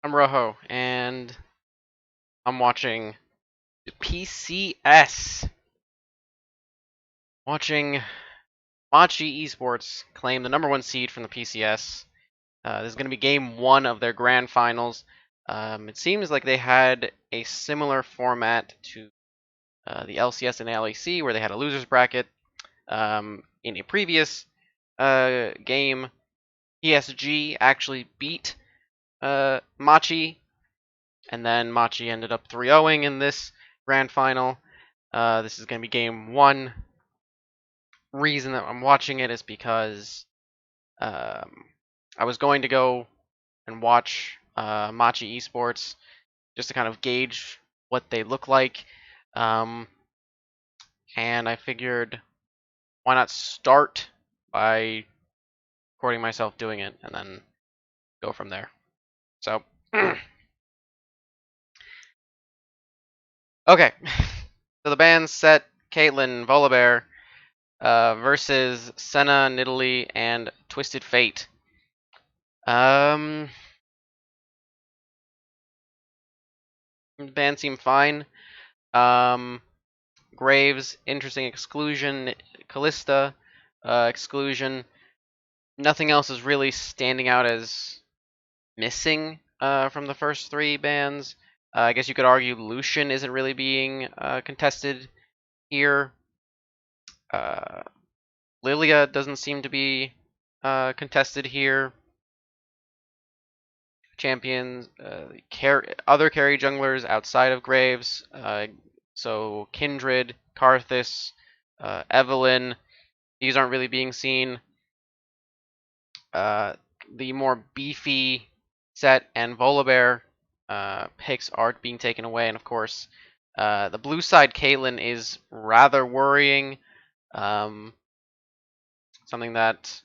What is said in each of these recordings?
I'm Rojo, and I'm watching the PCS. Watching Machi Esports claim the #1 seed from the PCS. This is going to be game 1 of their grand finals. It seems like they had a similar format to the LCS and LEC, where they had a losers bracket. In a previous game, PSG actually beat Machi, and then Machi ended up 3-0ing in this grand final. This is going to be game 1. Reason that I'm watching it is because I was going to go and watch Machi Esports just to kind of gauge what they look like. And I figured, why not start by recording myself doing it and then go from there. So, okay. So the band set Caitlyn Volibear versus Senna, Nidalee, and Twisted Fate. The band seemed fine. Graves, interesting exclusion. Callista, exclusion. Nothing else is really standing out as missing from the first 3 bands. I guess you could argue Lucian isn't really being contested here. Lilia doesn't seem to be contested here. Champions, other carry junglers outside of Graves, so Kindred, Karthus, Evelynn, these aren't really being seen. The more beefy Set and Volibear picks are being taken away, and of course, the blue side Caitlyn is rather worrying. Something that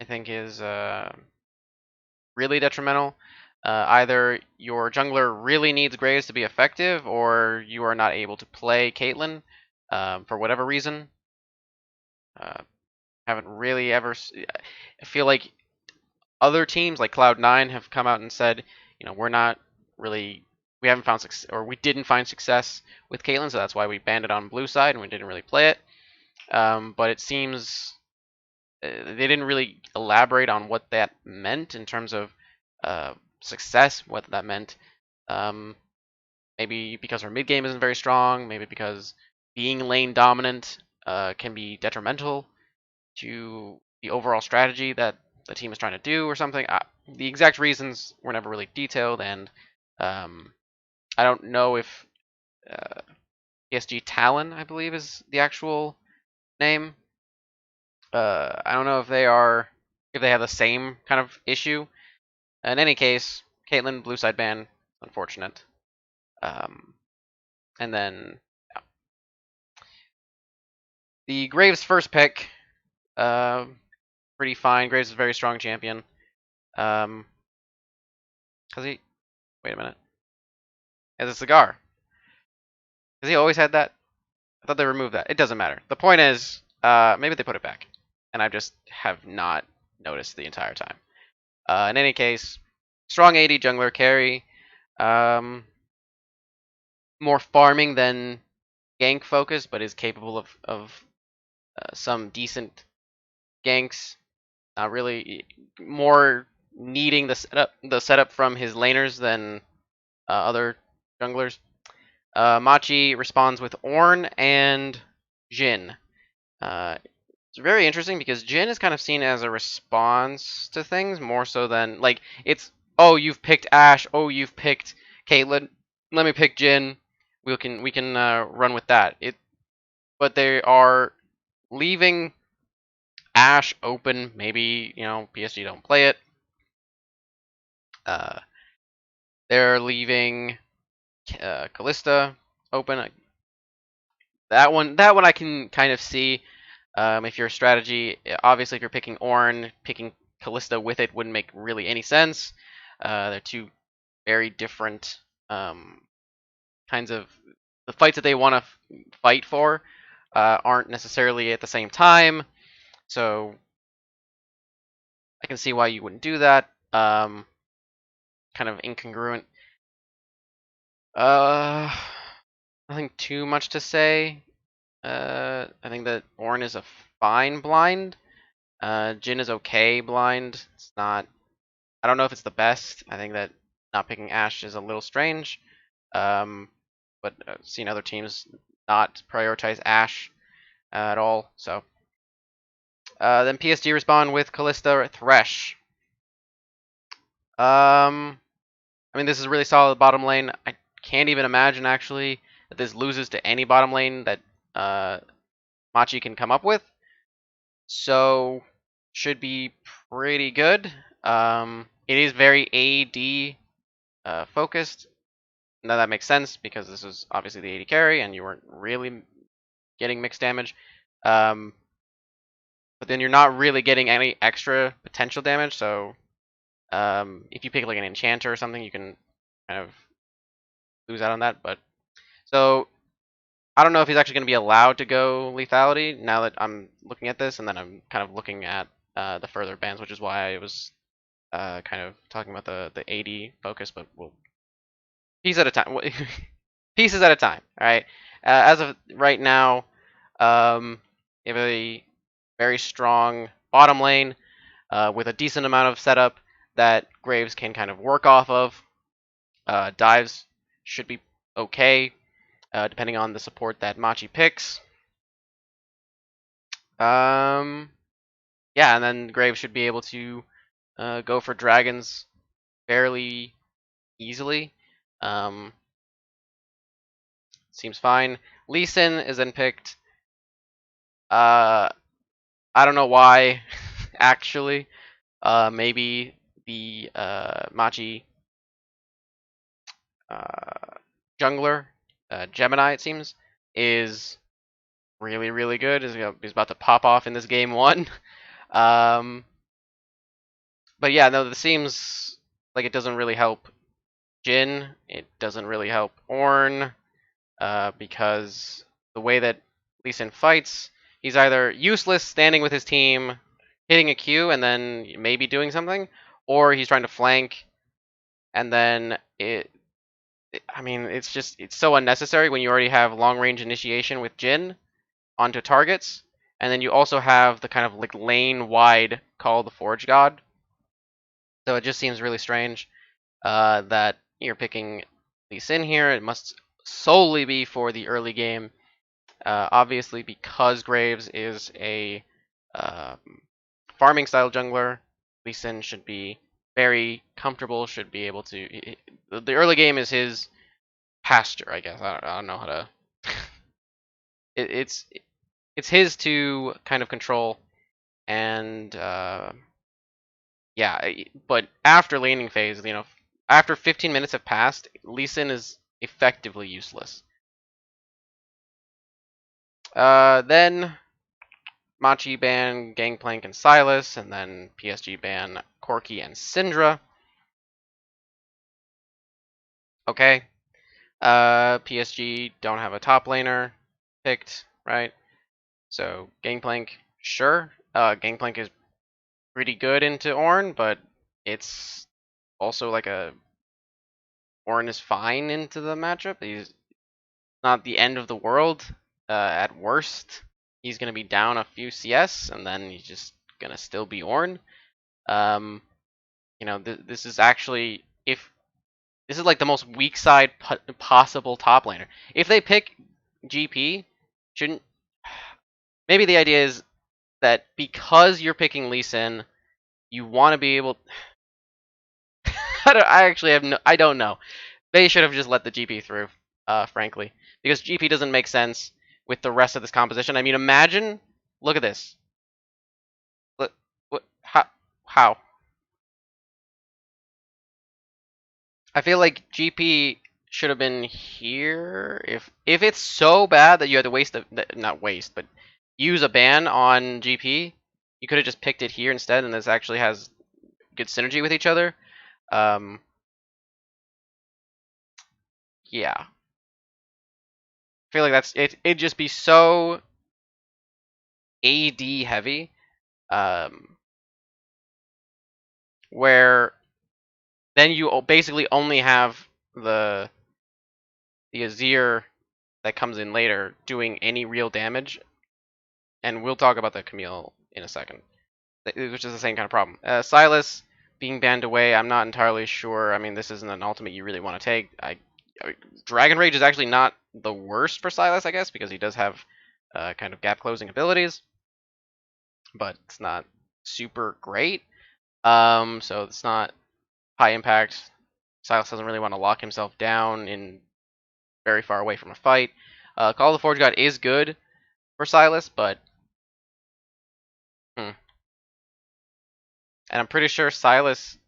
I think is really detrimental. Either your jungler really needs Graves to be effective, or you are not able to play Caitlyn for whatever reason. Haven't really ever. I feel like other teams like Cloud9 have come out and said, we're not really. We haven't found success, or we didn't find success with Caitlyn, so that's why we banned it on blue side and we didn't really play it. But it seems they didn't really elaborate on what that meant in terms of success, what that meant. Maybe because her mid game isn't very strong, maybe because being lane dominant can be detrimental to the overall strategy that the team is trying to do or something. The exact reasons were never really detailed, and I don't know if PSG Talon, I believe, is the actual name. I don't know if they have the same kind of issue. In any case, Caitlyn blue side ban, unfortunate. And then the Graves first pick, pretty fine. Graves is a very strong champion. Has he? Wait a minute. He has a cigar. Has he always had that? I thought they removed that. It doesn't matter. The point is, maybe they put it back, and I just have not noticed the entire time. In any case, strong AD jungler carry. More farming than gank focus, but is capable of some decent ganks. Not really more needing the setup from his laners than other junglers. Machi responds with Ornn and Jhin. It's very interesting because Jhin is kind of seen as a response to things more so than it's, oh, you've picked Ashe, oh, you've picked Caitlyn, let me pick Jhin. We can run with that. But they are leaving Ashe open. Maybe PSG don't play it. They're leaving Callista open. That one I can kind of see. If your strategy, obviously, if you're picking Ornn, picking Callista with it wouldn't make really any sense. They're two very different kinds of the fights that they want to fight for aren't necessarily at the same time. So I can see why you wouldn't do that. kind of incongruent. Uh, Nothing too much to say. I think that Ornn is a fine blind. Jhin is okay blind. It's not. I don't know if it's the best. I think that not picking Ashe is a little strange. But I've seen other teams not prioritize Ashe at all. So then PSG respond with Kalista Thresh. I mean, this is really solid bottom lane. I can't even imagine actually that this loses to any bottom lane that uh, Machi can come up with. So should be pretty good. It is very AD focused. Now that makes sense because this is obviously the AD carry, and you weren't really getting mixed damage. But then you're not really getting any extra potential damage. So if you pick like an enchanter or something, you can kind of lose out on that. But so I don't know if he's actually going to be allowed to go lethality now that I'm looking at this, and then I'm kind of looking at the further bans, which is why I was kind of talking about the AD focus. But we'll piece at a time. Pieces at a time. All right. As of right now, you have a very strong bottom lane with a decent amount of setup that Graves can kind of work off of. Dives should be okay, depending on the support that Machi picks. Yeah, and then Graves should be able to go for dragons fairly easily. Seems fine. Lee Sin is then picked. I don't know why, actually. Maybe the Machi jungler, Gemini, it seems, is really, really good. Is about to pop off in this game one. But yeah, no, this seems like it doesn't really help Jhin. It doesn't really help Ornn because the way that Lee Sin fights, he's either useless standing with his team, hitting a Q, and then maybe doing something, or he's trying to flank, and then I mean, it's so unnecessary when you already have long range initiation with Jhin onto targets, and then you also have the kind of like lane wide Call the Forge God. So it just seems really strange that you're picking Lee Sin here. It must solely be for the early game. Obviously, because Graves is a farming style jungler, Lee Sin should be very comfortable. Should be able to. The early game is his pasture, I guess. I don't know how to. It's his to kind of control, and yeah. But after laning phase, after 15 minutes have passed, Lee Sin is effectively useless. Then Machi ban Gangplank and Sylas, and then PSG ban Corki and Syndra. Okay. PSG don't have a top laner picked, right? So Gangplank, sure. Gangplank is pretty good into Ornn, but it's also like a Ornn is fine into the matchup. He's not the end of the world. At worst, he's gonna be down a few CS, and then he's just gonna still be Ornn. This is actually if this is like the most weak side possible top laner. If they pick GP, shouldn't maybe the idea is that because you're picking Lee Sin, you want to be able. I actually have no. I don't know. They should have just let the GP through, frankly, because GP doesn't make sense with the rest of this composition. I mean, imagine. Look at this. Look, what? How? I feel like GP should have been here. If it's so bad that you had to waste not waste, but use a ban on GP, you could have just picked it here instead, and this actually has good synergy with each other. Yeah, I feel like that's it. It'd just be so AD heavy, where then you basically only have the Azir that comes in later doing any real damage, and we'll talk about the Camille in a second, which is the same kind of problem. Silas being banned away, I'm not entirely sure. I mean, this isn't an ultimate you really want to take. Dragon Rage is actually not the worst for Silas, I guess, because he does have kind of gap closing abilities, but it's not super great. So it's not high impact. Silas doesn't really want to lock himself down in very far away from a fight. Call of the Forge God is good for Silas, but and I'm pretty sure Silas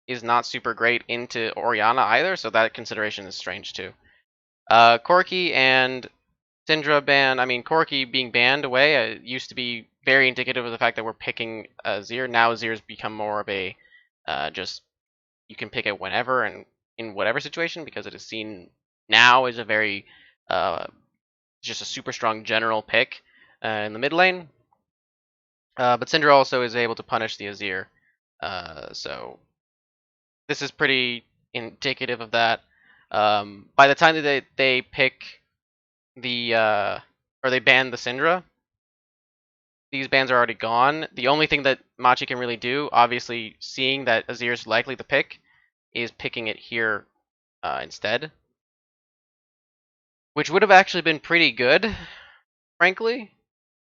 is not super great into Orianna either, so that consideration is strange too. Corki and Syndra ban. I mean, Corki being banned away used to be very indicative of the fact that we're picking Azir. Now Azir's become more of a just you can pick it whenever and in whatever situation, because it is seen now as a very just a super strong general pick in the mid lane. But Syndra also is able to punish the Azir, so this is pretty indicative of that. By the time that they pick the or they ban the Syndra, these bans are already gone. The only thing that Machi can really do, obviously seeing that Azir is likely to pick, is picking it here instead, which would have actually been pretty good, frankly.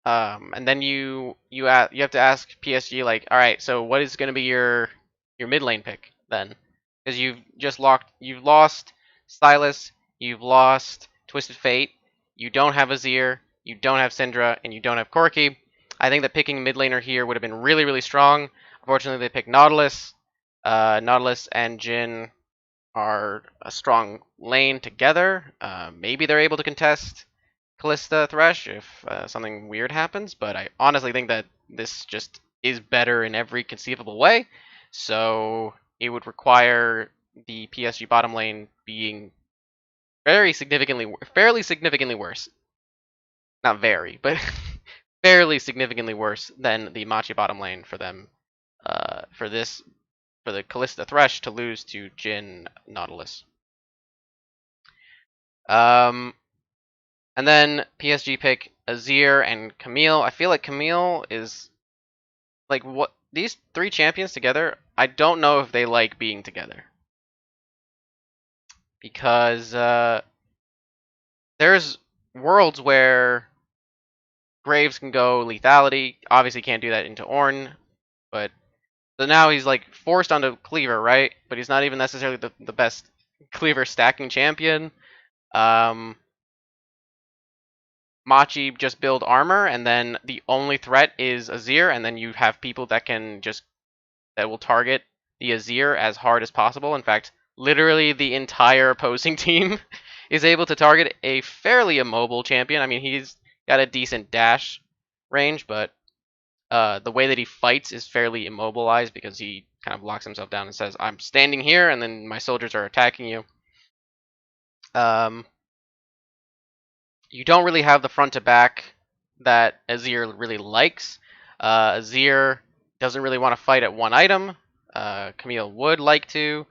And then you have to ask PSG, like, all right, so what is going to be your mid lane pick then? Because you've lost Silas, you've lost Twisted Fate, you don't have Azir, you don't have Syndra, and you don't have Corki. I think that picking mid laner here would have been really, really strong. Unfortunately, they picked Nautilus. Nautilus and Jhin are a strong lane together. Maybe they're able to contest Callista Thresh if something weird happens, but I honestly think that this just is better in every conceivable way. So it would require the PSG bottom lane being fairly significantly worse. Not very, but fairly significantly worse than the Machi bottom lane for them. For the Callista Thresh to lose to Jhin Nautilus. And then PSG pick Azir and Camille. I feel like Camille is like what these three champions together. I don't know if they like being together, because there's worlds where Graves can go lethality. Obviously, can't do that into Ornn, but so now he's like forced onto Cleaver, right? But he's not even necessarily the best Cleaver stacking champion. Machi just build armor, and then the only threat is Azir, and then you have people that will target the Azir as hard as possible. In fact, literally the entire opposing team is able to target a fairly immobile champion. I mean, he's got a decent dash range, but the way that he fights is fairly immobilized because he kind of locks himself down and says, "I'm standing here, and then my soldiers are attacking you." You don't really have the front to back that Azir really likes. Azir doesn't really want to fight at one item. Camille would like to.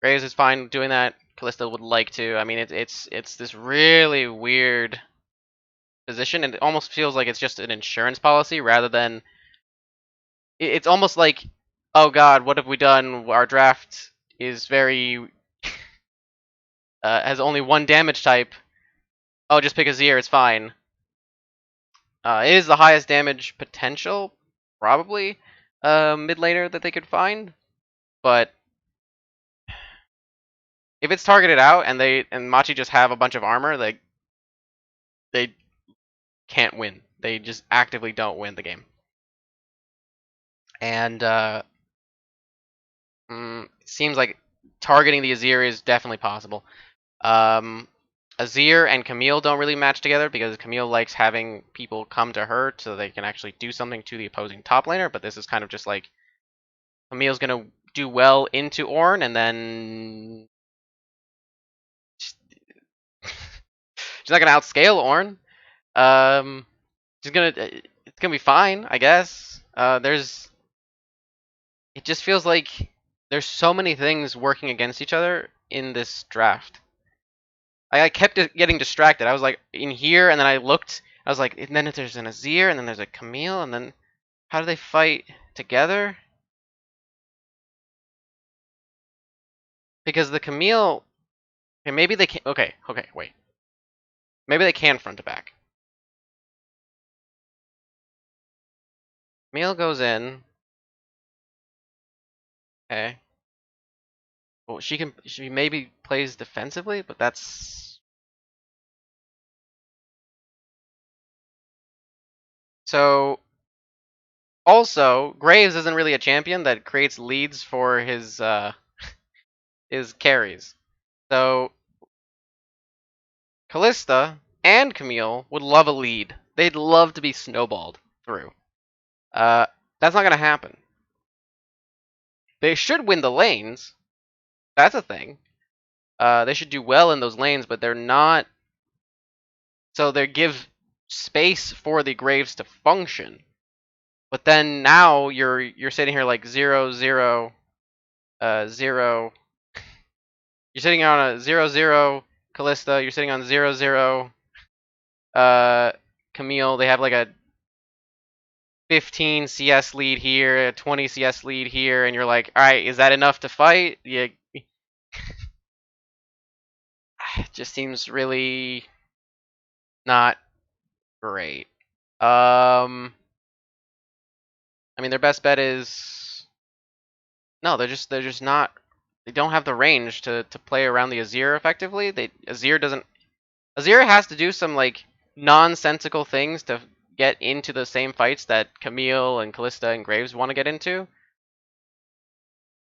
Graves is fine doing that. Callista would like to. I mean, it's this really weird position, and it almost feels like it's just an insurance policy rather than. It's almost like, oh God, what have we done? Our draft is very has only one damage type. Oh, just pick Azir. It's fine. It is the highest damage potential, probably, mid laner that they could find. But if it's targeted out and Machi just have a bunch of armor, they can't win. They just actively don't win the game. And it seems like targeting the Azir is definitely possible. Azir and Camille don't really match together because Camille likes having people come to her so they can actually do something to the opposing top laner, but this is kind of just like Camille's going to do well into Ornn, and then she's not going to outscale Ornn. It's gonna be fine, I guess. It just feels like There's so many things working against each other in this draft. I kept getting distracted. I was like in here, and then I looked. I was like, and then there's an Azir, and then there's a Camille, and then how do they fight together? Because the Camille, okay, maybe they can. Okay, wait. Maybe they can front to back. Camille goes in. Okay. Well, she maybe plays defensively, but that's so. Also, Graves isn't really a champion that creates leads for his carries. So Callista and Camille would love a lead. They'd love to be snowballed through. Uh, that's not gonna happen. They should win the lanes. That's a thing. They should do well in those lanes, but they're not. So they give space for the Graves to function. But then now you're sitting here like 0-0, 0. You're sitting on a 0-0 Callista. You're sitting on 0-0 Camille. They have like a 15 CS lead here, a 20 CS lead here, and you're like, all right, is that enough to fight? Yeah, it just seems really not great. I mean, their best bet is no. They're just not. They don't have the range to play around the Azir effectively. Azir has to do some like nonsensical things to get into the same fights that Camille and Callista and Graves want to get into.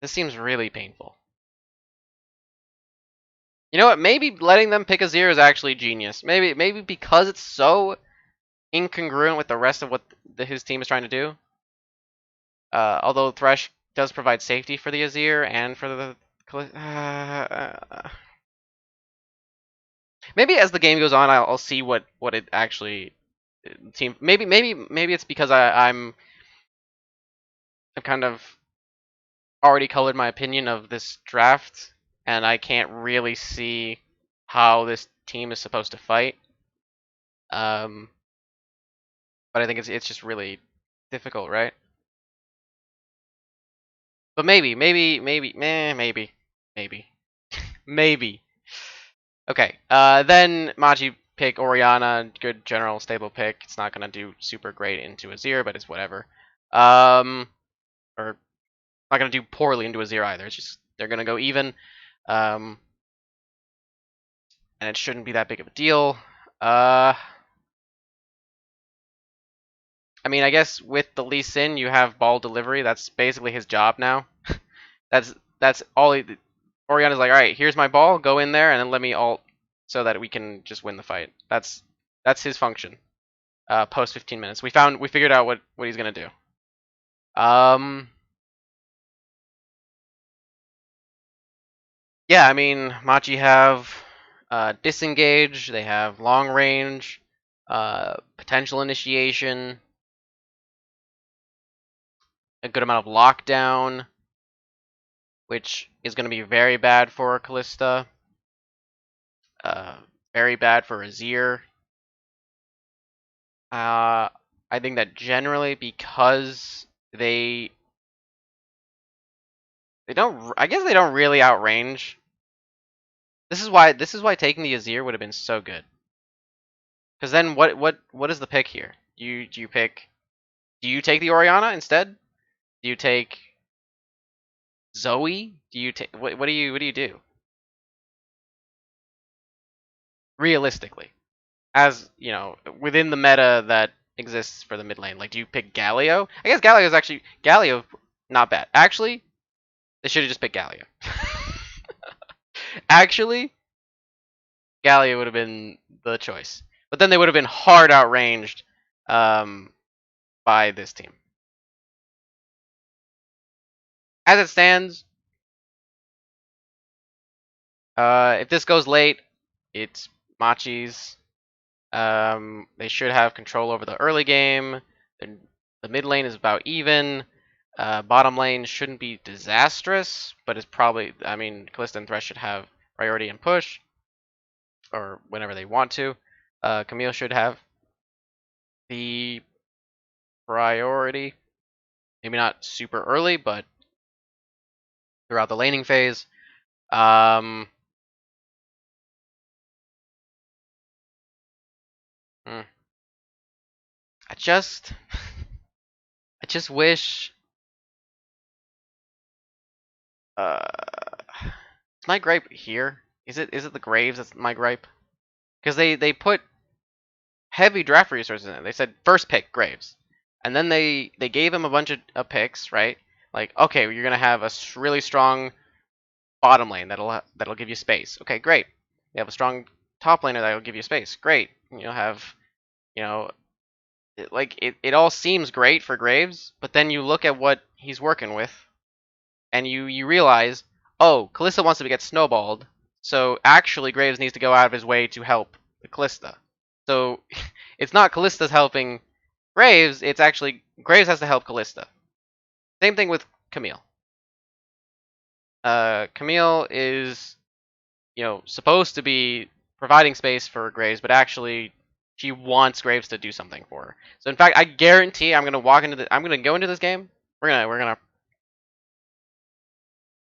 This seems really painful. You know what? Maybe letting them pick Azir is actually genius. Maybe because it's so incongruent with the rest of what his team is trying to do. Although Thresh does provide safety for the Azir and for the maybe as the game goes on, I'll see what it actually team. Maybe it's because I've kind of already colored my opinion of this draft, and I can't really see how this team is supposed to fight. Um, but I think it's just really difficult, right? But maybe, maybe. Okay. Then Machi pick Orianna, good general stable pick. It's not gonna do super great into Azir, but it's whatever. Or not gonna do poorly into Azir either. It's just they're gonna go even. Um, and it shouldn't be that big of a deal. I mean, I guess with the Lee Sin, you have ball delivery. That's basically his job now. that's all. Oriana's like, all right, here's my ball. Go in there and then let me ult so that we can just win the fight. That's his function. Post 15 minutes, we figured out what he's gonna do. Yeah, I mean, Machi have disengage. They have long range, potential initiation, a good amount of lockdown, which is going to be very bad for Callista. Very bad for Azir. I think that generally because they don't. I guess they don't really outrange. This is why taking the Azir would have been so good. Because then what is the pick here? Do you pick? Do you take the Orianna instead? Do you take Zoe? Do you take what do you do? Realistically, as you know, within the meta that exists for the mid lane, like do you pick Galio? I guess Galio not bad. Actually, they should have just picked Galio. Actually, Galio would have been the choice, but then they would have been hard outranged by this team. As it stands, if this goes late, it's Machi's. They should have control over the early game. The mid lane is about even. Bottom lane shouldn't be disastrous, but it's probably, I mean, Kalista and Thresh should have priority and push, or whenever they want to. Camille should have the priority. Maybe not super early, but throughout the laning phase. Um, I just, I just wish. Uh, is my gripe here? Is it the Graves that's my gripe? Because they put heavy draft resources in it. They said first pick Graves, and then they gave him a bunch of picks, right? Like, okay, you're gonna have a really strong bottom lane that'll give you space. Okay, great. You have a strong top laner that'll give you space. Great. You'll have, you know, it all seems great for Graves, but then you look at what he's working with, and you realize, oh, Kalista wants to get snowballed, so actually Graves needs to go out of his way to help Kalista. So it's not Kalista's helping Graves, it's actually Graves has to help Kalista. Same thing with Camille. Camille is, supposed to be providing space for Graves, but actually she wants Graves to do something for her. So in fact, I guarantee I'm gonna go into this game. We're gonna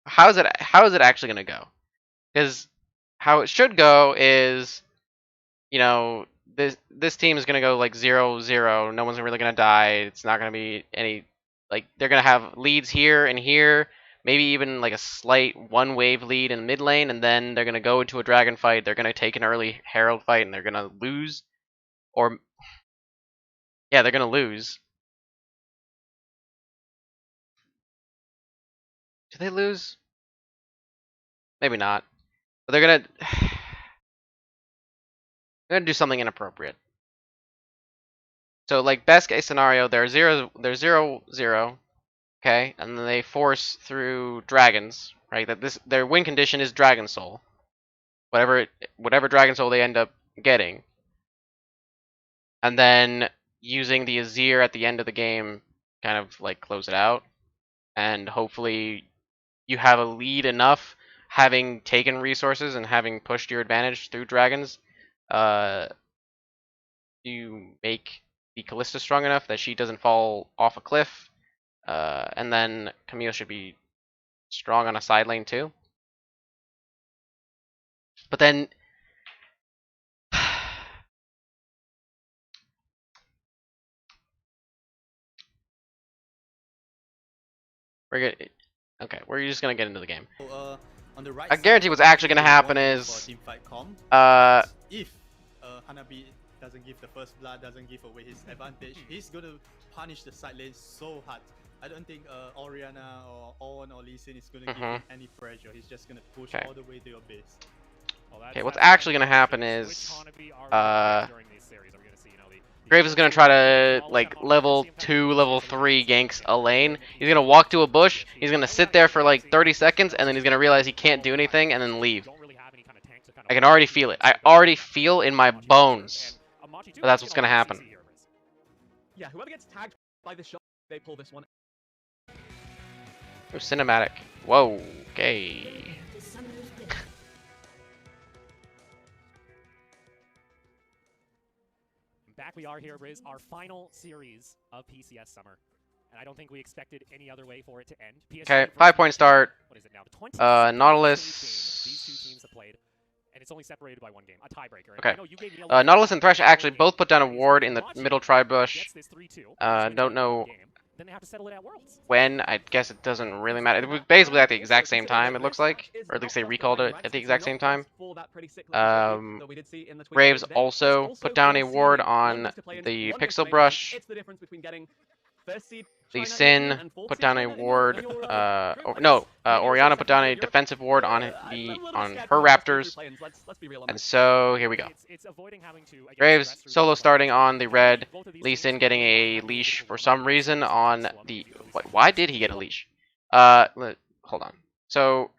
how is it actually gonna go? Because how it should go is, this team is gonna go like 0-0. No one's really gonna die. It's not gonna be any, like, they're gonna have leads here and here, maybe even like a slight one wave lead in the mid lane, and then they're gonna go into a dragon fight. They're gonna take an early herald fight, and they're gonna lose, or yeah, they're gonna lose. Do they lose? Maybe not. But they're gonna do something inappropriate. So like best case scenario, they're 0-0, okay, and then they force through dragons, right? Their win condition is Dragon Soul, whatever Dragon Soul they end up getting, and then using the Azir at the end of the game, kind of like close it out, and hopefully you have a lead enough, having taken resources and having pushed your advantage through dragons, uh, you make the Kalista strong enough that she doesn't fall off a cliff, and then Camille should be strong on a side lane too. But then we're gonna okay, we're just gonna get into the game. I guarantee what's actually gonna happen is if Hanabi doesn't give the first blood, doesn't give away his advantage, he's gonna punish the side lane so hard. I don't think Orianna or Owen or Lee Sin is gonna give him any pressure. He's just gonna push all the way to your base. Okay, what's actually gonna happen is Graves is gonna try to like level 2, level 3 ganks a lane. He's gonna walk to a bush. He's gonna sit there for like 30 seconds, and then he's gonna realize he can't do anything, and then leave. I can already feel it. I already feel in my bones that that's what's gonna happen. Yeah, whoever gets tagged by the shot, they pull this one. Oh, cinematic. Whoa. Okay. Back we are here, Riz, our final series of PCS Summer. And I don't think we expected any other way for it to end. PSG okay, 5-point start. What is it now? Nautilus. These two teams have played, and it's only separated by one game, a tiebreaker. Okay. Nautilus and Thresh actually both put down a ward in the middle tribe bush. Don't know then they have to settle it at Worlds. when. I guess it doesn't really matter. It was basically at the exact same time, it looks like. Or at least they recalled it at the exact same time. Graves also put down a ward on the Pixel Brush. Lee Sin put down a ward. Orianna put down a defensive ward on her Raptors. And so here we go. Graves solo starting on the red. Lee Sin getting a leash for some reason on the. Why did he get a leash? Hold on. So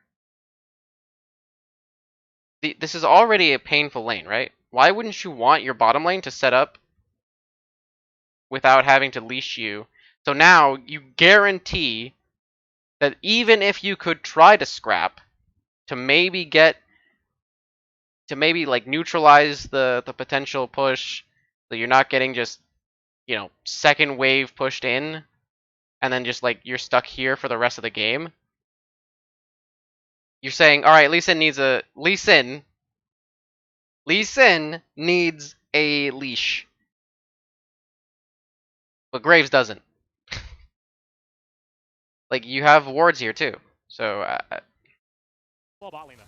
this is already a painful lane, right? Why wouldn't you want your bottom lane to set up without having to leash you? So now you guarantee that even if you could try to scrap to maybe like neutralize the potential push, so you're not getting just, you know, second wave pushed in and then just like you're stuck here for the rest of the game. You're saying, all right, Lee Sin needs a leash, but Graves doesn't. Like, you have wards here too, so Well, bot lane though.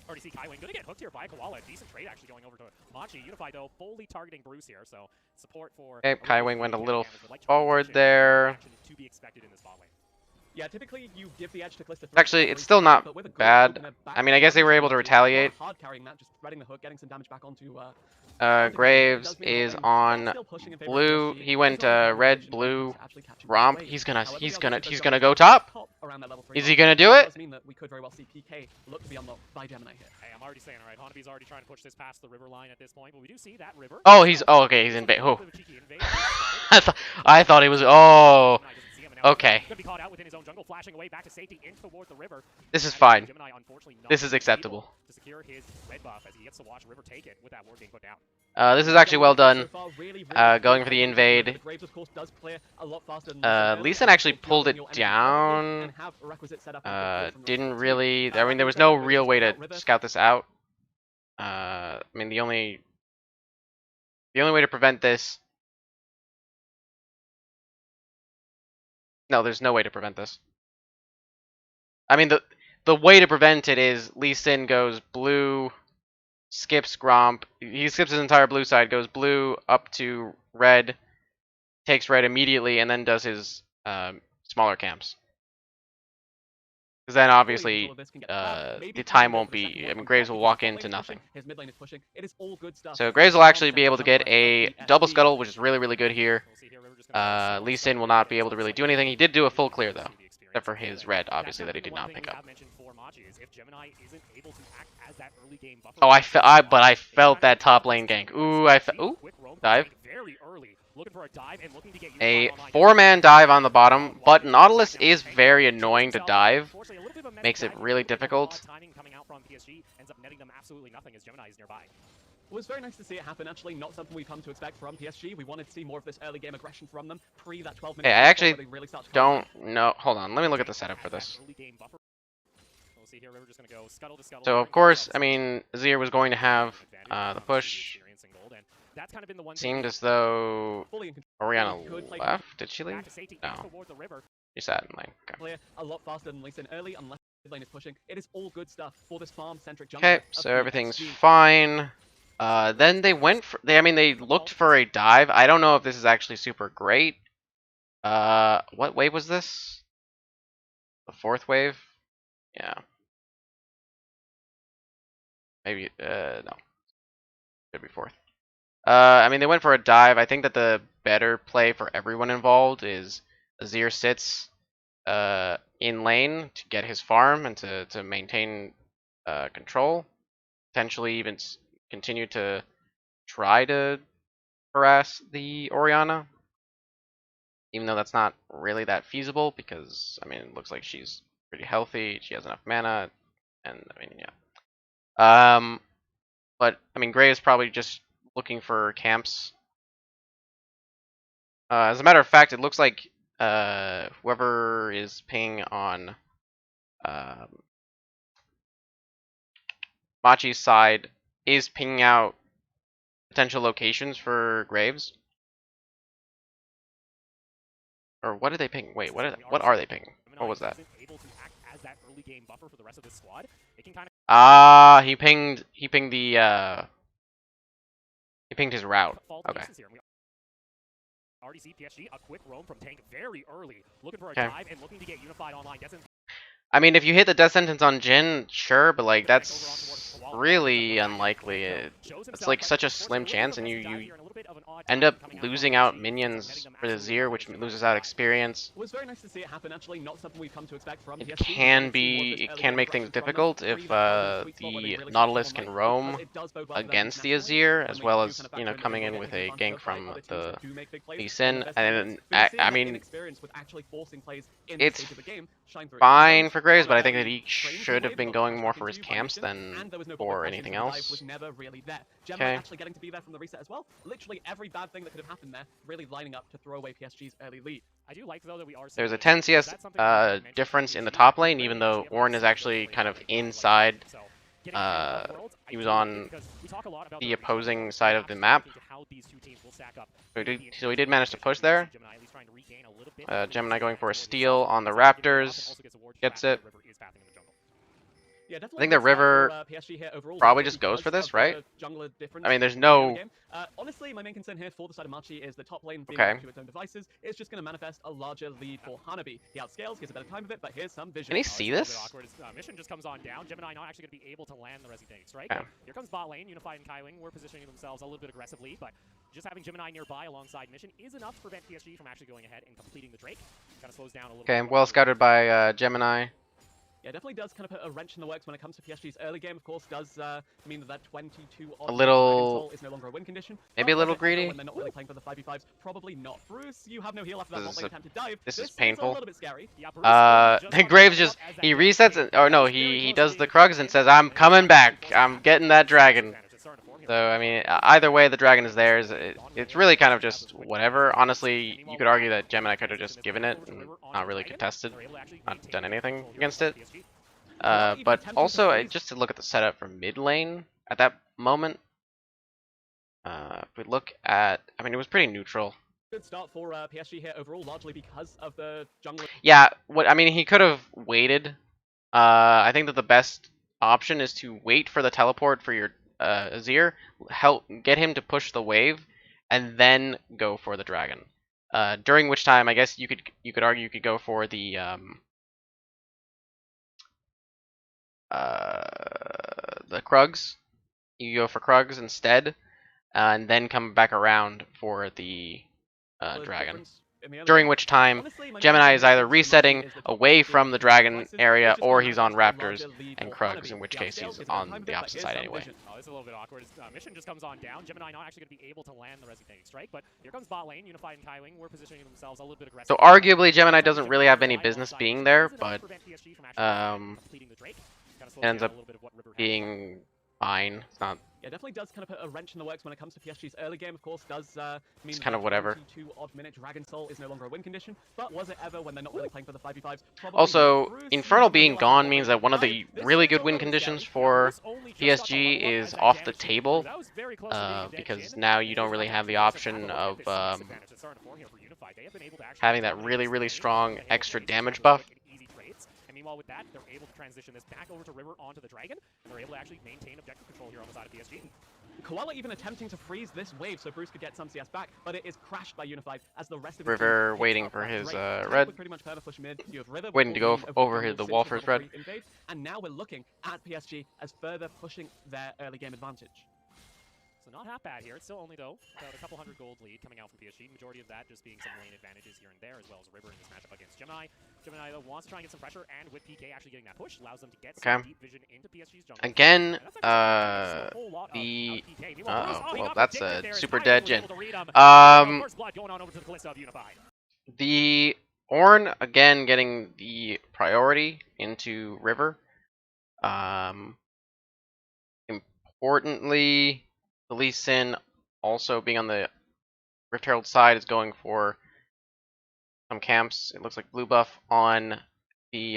Already see Kaiwing gonna get hooked here by Koala. Decent trade actually going over to Machi. Unified though, fully targeting Bruce here, so support for. okay, Kaiwing went a little like forward there. To be expected in this bot lane. Yeah, typically you give the edge to Calista. Actually, it's still not bad. I mean, I guess they were able to retaliate. Hard carrying that, just spreading the hook, getting some damage back onto. Graves is on blue. He went red, blue, romp. He's gonna go top. Is he gonna do it? Does mean that we could very well see PK look to be unlocked by Gemini here. Hey, I'm already saying, all right, Hanabi's already trying to push this past the river line at this point, but we do see that river. Oh, okay. He's in bait. Oh, I thought he was. Oh, okay. Could be caught out within his own jungle, flashing away back to safety in towards the river. This is fine. Gemini, unfortunately, not This is able acceptable. to secure his red buff as he gets to watch River take it with that ward being put down. This is actually well done. Going for the invade. Lee Sin actually pulled it down. Didn't really. I mean, there was no real way to scout this out. I mean, the only way to prevent this. No, there's no way to prevent this. I mean, the way to prevent it is Lee Sin goes blue, skips Gromp. He skips his entire blue side, goes blue up to red, takes red immediately, and then does his smaller camps. Because then obviously the time won't be. I mean, Graves will walk into nothing. So Graves will actually be able to get a double scuttle, which is really good here. Lee Sin will not be able to really do anything. He did do a full clear though, except for his red, obviously, that he did not pick up. Oh, but I felt that top lane gank. Ooh, ooh, dive. A 4-man dive on the bottom, but Nautilus is very annoying to dive. Makes it really difficult. It was very nice to see it happen, actually. Not something we've come to expect from PSG. We wanted to see more of this early game aggression from them pre that 12 minutes. Hey, I actually don't know. Hold on, let me look at the setup for this. So, of course, I mean, Azir was going to have the push. Seemed as though Orianna left. Did she leave? No. She sat in lane. Okay. A lot faster than Lee Sin early, unless mid lane is pushing. It is all good stuff for this farm-centric jungle. Okay, so everything's fine. Then they went for. They looked for a dive. I don't know if this is actually super great. What wave was this? The 4th wave? Yeah. Maybe. No. Should be 4th. They went for a dive. I think that the better play for everyone involved is Azir sits in lane to get his farm and to maintain control. Potentially even continue to try to harass the Orianna. Even though that's not really that feasible because, it looks like she's pretty healthy. She has enough mana. And, yeah. But, Gray is probably just looking for camps. As a matter of fact, it looks like whoever is ping on Machi's side is pinging out potential locations for Graves. Or what did they ping? Wait, what are they pinging? What was that? Ah, he pinged the he pinged his route. Okay. Already see PSG a quick roam from tank very early, looking for a dive and looking to get unified online. If you hit the death sentence on Jhin, sure, but that's really unlikely. It's like such a slim chance, and you end up losing out minions for the Azir, which loses out experience. It was very nice to see it happen. Actually, not something we've come to expect from It PSG. can make things difficult if the Nautilus can roam against the Azir, as well as coming in with a gank from the Lee Sin. And I mean, it's fine for Graves, but I think that he should have been going more for his camps than for anything else. Okay. Actually getting to be there from the reset as well. Literally every bad thing that could have happened there, really lining up to throw away PSG's early lead. I do like though that we are. There's a 10 CS difference in the top lane, even though Ornn is actually kind of inside. He was on the opposing side of the map. So he did manage to push there. Gemini going for a steal on the Raptors. Gets it. Yeah, I think the River probably just goes for this, right? I mean, there's no... honestly, my main concern here for the side of Machi is the top lane being to its own devices is just going to manifest a larger lead for Hanabi. He outscales, he has a better time of it, but here's some vision. Can he see this? Mission just comes on down. Gemini not actually going to be able to land the resonating strike. Okay. Here comes bot lane. Unified and Kaiwing were positioning themselves a little bit aggressively, but just having Gemini nearby alongside Mission is enough to prevent PSG from actually going ahead and completing the Drake. Kind of slows down a little bit. Okay, well scouted by Gemini. Yeah, definitely does kind of put a wrench in the works when it comes to PSG's early game. Of course, does mean that 22 a little is no longer a win condition. Maybe a little greedy. When they're not really playing for the 5v5s, probably not. Bruce, you have no heal after that bot lane attempt to dive. This is painful. A little bit scary. Graves just he resets it. Or no, he does the Krugs and says, "I'm coming back. I'm getting that dragon." So I mean, either way, the dragon is theirs. It's really kind of just whatever. Honestly, you could argue that Gemini could have just given it and not really contested, not done anything against it. But also, just to look at the setup for mid lane at that moment, if we look at, I mean, it was pretty neutral. Good start for PSG here overall, largely because of the jungle. Yeah, I mean, he could have waited. I think that the best option is to wait for the teleport for your Azir, get him to push the wave, and then go for the dragon. During which time, I guess you could argue you could go for the Krugs. You go for Krugs instead, and then come back around for the dragon. During which time, Gemini is either resetting away from the dragon area, or he's on Raptors and Krugs, in which case he's on the opposite side anyway. Oh, this is a little bit awkward. Mission just comes on down. Gemini not actually going to be able to land the resonating strike, but here comes bot lane. Unified and Kaiwing were positioning themselves a little bit aggressive. So arguably, Gemini doesn't really have any business being there, but ends up being fine. It's not. Yeah, definitely does kind of put a wrench in the works when it comes to PSG's early game. Of course, does mean it's kind of whatever. 22-odd-minute Dragon Soul is no longer a win condition, but was it ever when they're not really playing for the 5v5s? Also, Infernal being gone means that one of the really good win conditions for PSG is off the table, because now you don't really have the option of having that really, really strong extra damage buff. Meanwhile, with that, they're able to transition this back over to River onto the Dragon, and they're able to actually maintain objective control here on the side of PSG. Koala even attempting to freeze this wave so Bruce could get some CS back, but it is crashed by Unified as the rest of the River waiting for his red. Waiting to go over the wall for his red. And now we're looking at PSG as further pushing their early game advantage. So not half bad here. It's still only, though, about a couple hundred gold lead coming out from PSG. Majority of that just being some lane advantages here and there, as well as River in this matchup against Gemini. Gemini, though, wants to try and get some pressure, and with PK actually getting that push, allows them to get some deep vision into PSG's jungle. Again, well, that's a super dead Jhin. The Ornn, again, getting the priority into River. Importantly, the Lee Sin also being on the Rift Herald side is going for some camps. It looks like blue buff on the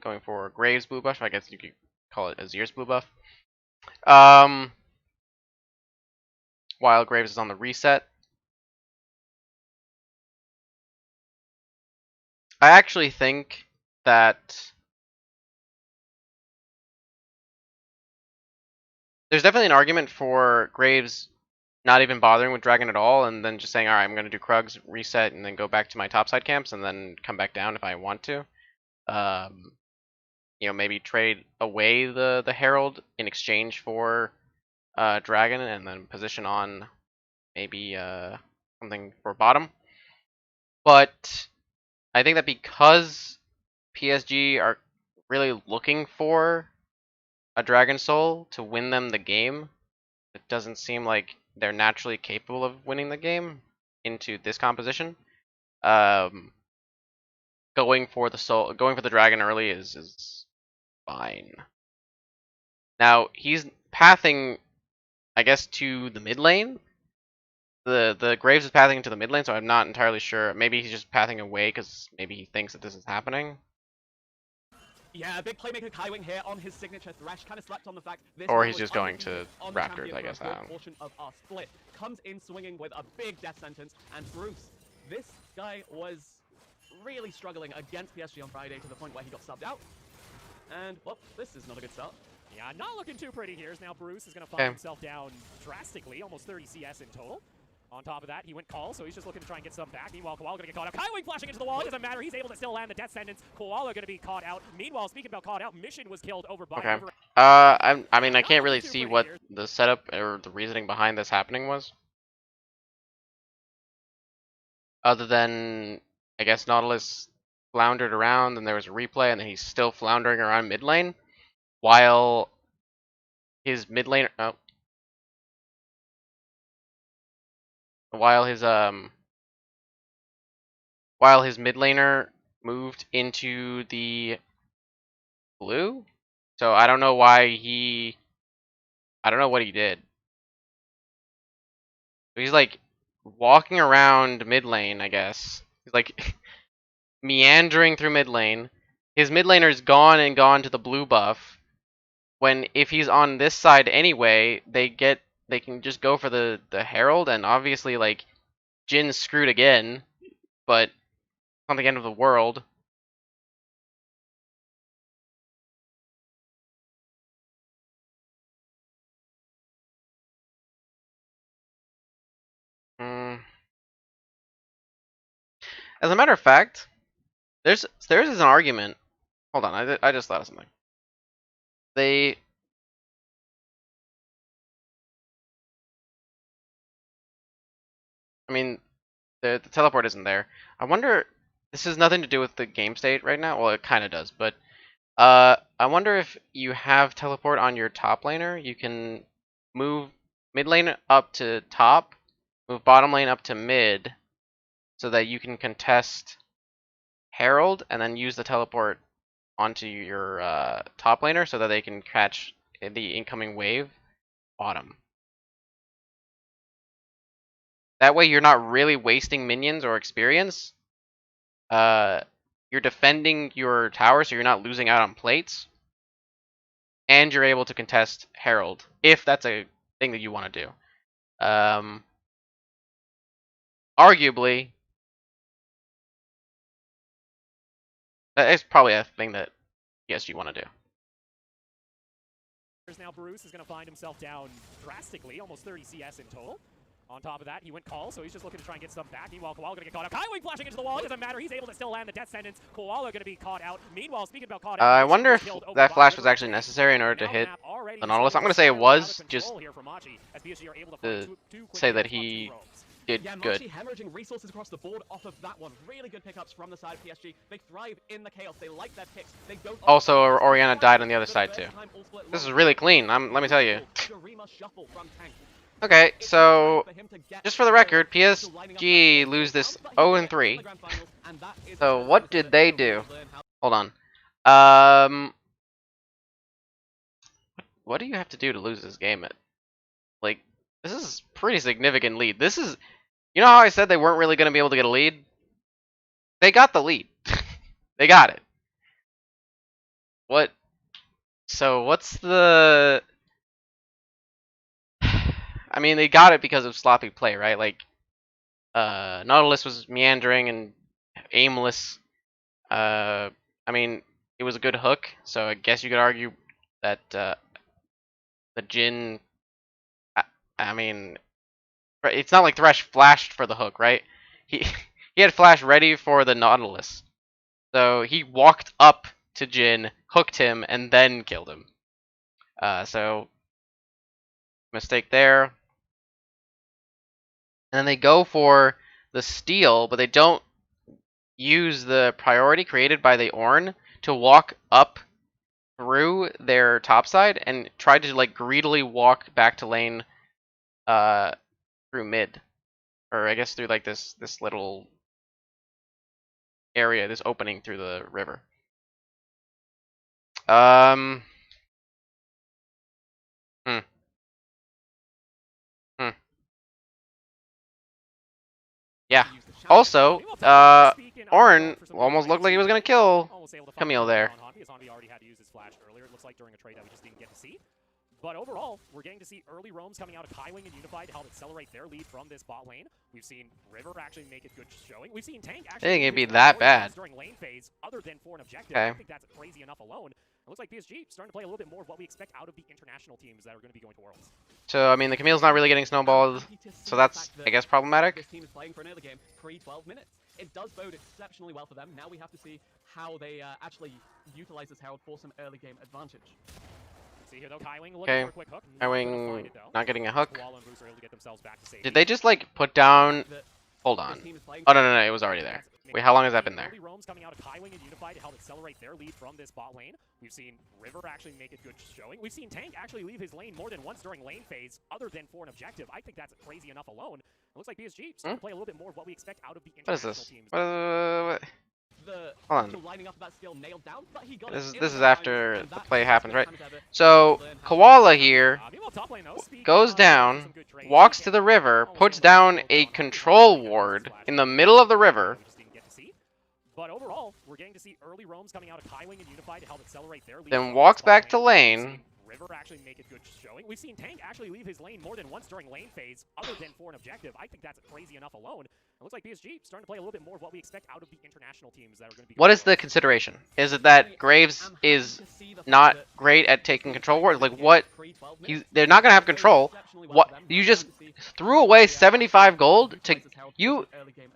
going for Graves blue buff. I guess you could call it Azir's blue buff. While Graves is on the reset. I actually think that there's definitely an argument for Graves not even bothering with Dragon at all, and then just saying, alright, I'm going to do Krugs, reset, and then go back to my topside camps, and then come back down if I want to. Maybe trade away the Herald in exchange for dragon and then position on maybe something for bottom. But I think that because PSG are really looking for a Dragon Soul to win them the game, it doesn't seem like they're naturally capable of winning the game into this composition. Going for the dragon early is fine. Now he's pathing, I guess, to the mid lane. The Graves is pathing to the mid lane, so I'm not entirely sure. Maybe he's just pathing away because maybe he thinks that this is happening. Yeah, big playmaker Kaiwing here on his signature Thresh, kind of slept on the fact this Or he's just going to Raptors, I guess. Portion of our split comes in swinging with a big death sentence, and Bruce, this guy was really struggling against PSG on Friday to the point where he got subbed out. And well, this is not a good start. Yeah, not looking too pretty here. Now Bruce is going to find himself down drastically, almost 30 CS in total. On top of that, he went call, so he's just looking to try and get some back. Meanwhile, Koala going to get caught out. Kaiwing flashing into the wall. It doesn't matter. He's able to still land the death sentence. Koala going to be caught out. Meanwhile, speaking about caught out, Mission was killed over by... Okay. I mean, I can't really see what the setup or the reasoning behind this happening was. Other than, I guess, Nautilus floundered around, and there was a replay, and then he's still floundering around mid lane, while his mid laner... Oh. While his mid laner moved into the blue, so I don't know why I don't know what he did. He's like walking around mid lane, I guess. He's like meandering through mid lane. His mid laner's gone to the blue buff. When if he's on this side anyway, they can just go for the Herald, and obviously like Jin's screwed again, but not the end of the world. As a matter of fact, there is an argument. Hold on, I just thought of something. I mean, the teleport isn't there. I wonder. This has nothing to do with the game state right now. Well, it kind of does, but I wonder if you have teleport on your top laner, you can move mid lane up to top, move bottom lane up to mid, so that you can contest Herald and then use the teleport onto your top laner so that they can catch the incoming wave bottom. That way you're not really wasting minions or experience. You're defending your tower so you're not losing out on plates. And you're able to contest Herald, if that's a thing that you want to do. Arguably, it's probably a thing that PSG want to do. Now Bruce is going to find himself down drastically, almost 30 CS in total. On top of that, he went call, so he's just looking to try and get some back. Meanwhile, Koala going to get caught out. Kaiwing flashing into the wall. It doesn't matter. He's able to still land the death sentence. Koala going to be caught out. Meanwhile, speaking about caught out, I wonder if that flash was actually necessary in order to hit the Nautilus. I'm going to say it was, just to say that he did good. Machi hemorrhaging resources across the board off of that one. Really good pickups from the side of PSG. They thrive in the chaos. They like their picks. They don't. Also, Orianna died on the other side too. This is really clean. Let me tell you. Okay, so just for the record, PSG lose this 0-3. So what did they do? Hold on. What do you have to do to lose this game? Like, this is a pretty significant lead. This is, you know how I said they weren't really going to be able to get a lead? They got the lead. They got it. What? So what's the... I mean, they got it because of sloppy play, right? Like, Nautilus was meandering and aimless. I mean, it was a good hook, so I guess you could argue that the Jin... I mean, it's not like Thresh flashed for the hook, right? He had flash ready for the Nautilus. So he walked up to Jin, hooked him, and then killed him. So... Mistake there. And then they go for the steal, but they don't use the priority created by the Ornn to walk up through their top side and try to like greedily walk back to lane through mid. Or I guess through like this little area, this opening through the river. Hmm. Yeah. Also, Ornn almost looked like he was gonna kill Camille there. Already had to use his flash earlier. It looks like during a trade that we just didn't get to see. But overall, we're getting to see early roams coming out of Kaiwing and Unified to help accelerate their lead from this bot lane. We've seen River actually make a good showing. We've seen Tank actually. I think it'd be that bad. During lane phase, other than for an objective. Okay. I think that's crazy enough alone. It looks like PSG starting to play a little bit more of what we expect out of the international teams that are going to be going to Worlds. So I mean, the Camille's not really getting snowballed, so that's I guess problematic. This team is playing for an early game pre-12 minutes. It does bode exceptionally well for them. Now we have to see how they actually utilize this Herald for some early game advantage. See here though, Kaiwing looking Okay, for a quick hook. Kaiwing not getting a hook. Koala and Bruce are able to get themselves back to safety. Did they just like put down? Hold on. Oh no, it was already there. Wait, how long has that been there? Early roams coming out of Kaiwing and Unified to help accelerate their lead from this bot lane. We've seen River actually make a good showing. We've seen Tank actually leave his lane more than once during lane phase, other than for an objective. I think that's crazy enough alone. It looks like PSG starting to play a little bit more of what we expect out of the international teams. What is this? Hold on. lining up of that skill nailed down, but he got This it is in after and the that play is happens, right? time as ever. So Koala here Meanwhile, top lane, though, speaking goes of down, some good trades, walks to the river, puts down a control ward in the middle of the river. we just didn't get to see. But overall, we're getting to see early roams coming out of Kaiwing and Unified to help accelerate their lead. Then from walks this bot back to We've lane. seen River actually make a good showing. We've seen Tank actually leave his lane more than once during lane phase, other than for an objective. I think that's crazy enough alone. It looks like PSG starting to play a little bit more of what we expect out of the international teams that are going to be. What is the consideration? Is it that Graves is not great at taking control wards? Like what? They're not gonna have control. What? You just threw away 75 gold to you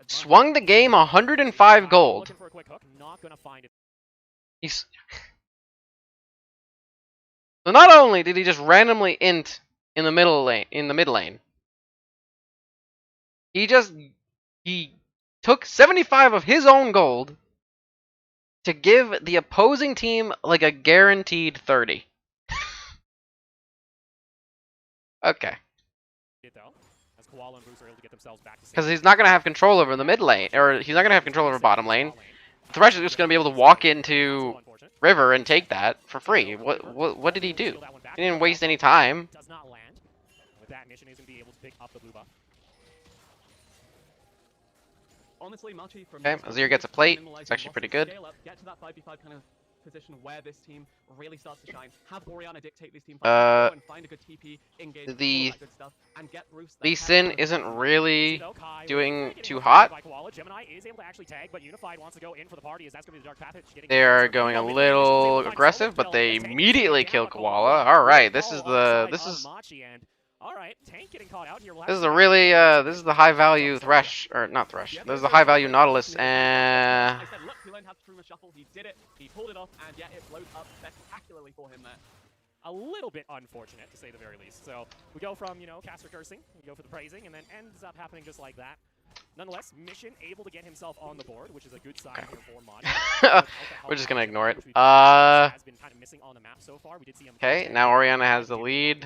swung the game 105 gold. Looking for a quick hook, not gonna find it. He's so not only did he just randomly int in the middle lane, in the mid lane, he took 75 of his own gold to give the opposing team like a guaranteed 30. Okay. Because he's not gonna have control over the mid lane, or he's not gonna have control over bottom lane. Thresh is just gonna be able to walk into River and take that for free. What did he do? He didn't waste any time. Does not land. With that, Mission is going to be able to pick up the blue buff. Honestly, Machi from Okay, Azir gets a plate. It's actually pretty good. Scale up, get to that 5v5 kind of position where this team really starts to shine. Have Orianna dictate this team fight, and find a good TP, engage, all that good stuff, and get Bruce Lee there. Sin isn't really doing too hot. Gemini is able to actually tag, but Unified wants to go in for the party, as that's going to be the Dark Passage. They are going a little aggressive, but they immediately kill Koala. All right, this is All right, Tank getting caught out here. this is a really this is the high value Thresh, or not Thresh. This is the high value Nautilus. I said, look, he learned how to stream a shuffle. He did it. He pulled it off, and yet it blows up spectacularly for him there. A little bit unfortunate, to say the very least. So we go from, caster cursing, we go for the praising, and then ends up happening just like that. Nonetheless, Mission able to get himself on the board, which is a good sign here for Mod. We're just gonna ignore it. Has been kind of missing on the map so far. We did see him. Okay, now Orianna has the lead.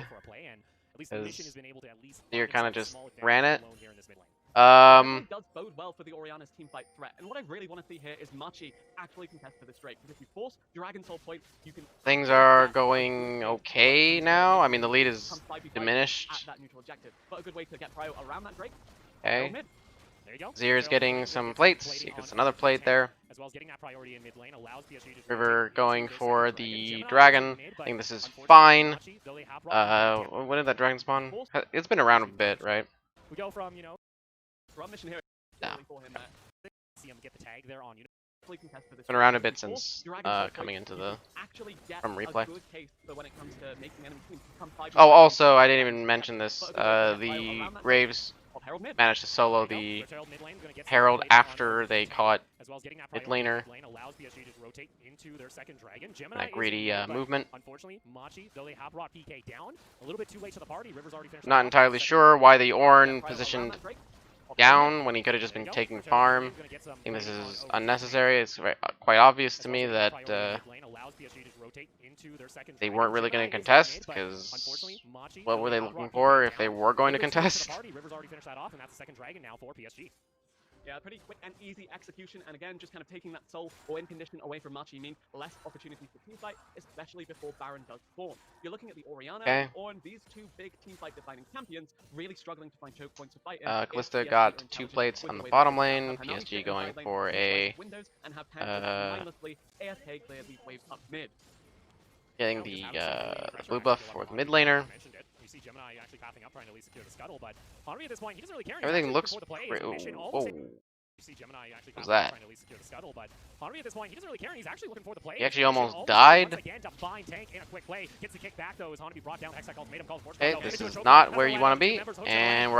At least the Mission has been able to at least You're kind of just ran it. It does bode well for the Orianna's teamfight threat, and what I really want to see here is Machi actually contest for this Drake, because if you force Dragon Soul point, you can... Things are going okay now. I mean, the lead is diminished. At that neutral objective, but a good way to get prio around that Drake. Okay. There you go. Zir's getting some plates. He gets another plate there. As well as getting that priority in mid lane allows PSG to River going for the dragon. I think this is fine. When did that dragon spawn? It's been around a bit, right? We go from, Mission here. Yeah. See him get the tag there on It's been around a bit since coming into the from replay. Oh, also I didn't even mention this. The Graves Herald mid. managed to solo There you the go. Herald mid lane's gonna get some Herald activation on after the they tank, caught as well as getting that mid priority laner. mid lane allows PSG to rotate into their second dragon. Gemini That is greedy in mid, but movement. unfortunately, Machi, though they have brought PK down, a little bit too late to the party. River's already finished. Not that off. entirely Second sure why the Yeah, Ornn right around positioned that Drake. down when he could have just There been you go. taking Herald mid farm. lane's gonna get some I think this lane on is over to unnecessary. It's quite obvious as to well me as getting that priority mid lane allows PSG to rotate into their second they dragon. weren't really going Gemini to is in contest, mid, but because unfortunately, Machi, what though were they they have looking brought for PK if they down, were going to a little bit too late to the contest? party. River's already finished that off, and that's the second dragon now for PSG. Yeah, pretty quick and easy execution, and again, just kind of taking that soul or win condition away from Machi means less opportunities for teamfight, especially before Baron does spawn. You're looking at the Orianna Okay. and Ornn, these two big teamfight defining champions, really struggling to find choke points to fight in. Callista If PSG got are 2 intelligent plates with on the the way they bottom play. lane. Have Hanami PSG sit in going side lane, for push a right windows, and have Panther mindlessly AFK clear these waves up mid. getting Now we just the haven't seen any pressure blue actually buff go up for on the Hanmi. mid You laner. mentioned it. You see Gemini actually pathing up, trying to at least secure the scuttle, but Hanmi at this point, he doesn't really care. He's Everything actually looks looking for the play. His mission whoa. almost you see Gemini actually What's pathing up, that? trying to at least secure the scuttle, but Hanmi at this point, he doesn't really care. He's actually looking for the play. He actually His mission almost able died. once again to find tank in a quick play. Gets the kick back though as Hanmi brought down. Hextech ultimatum calls force. Okay, this is not where you want to be, and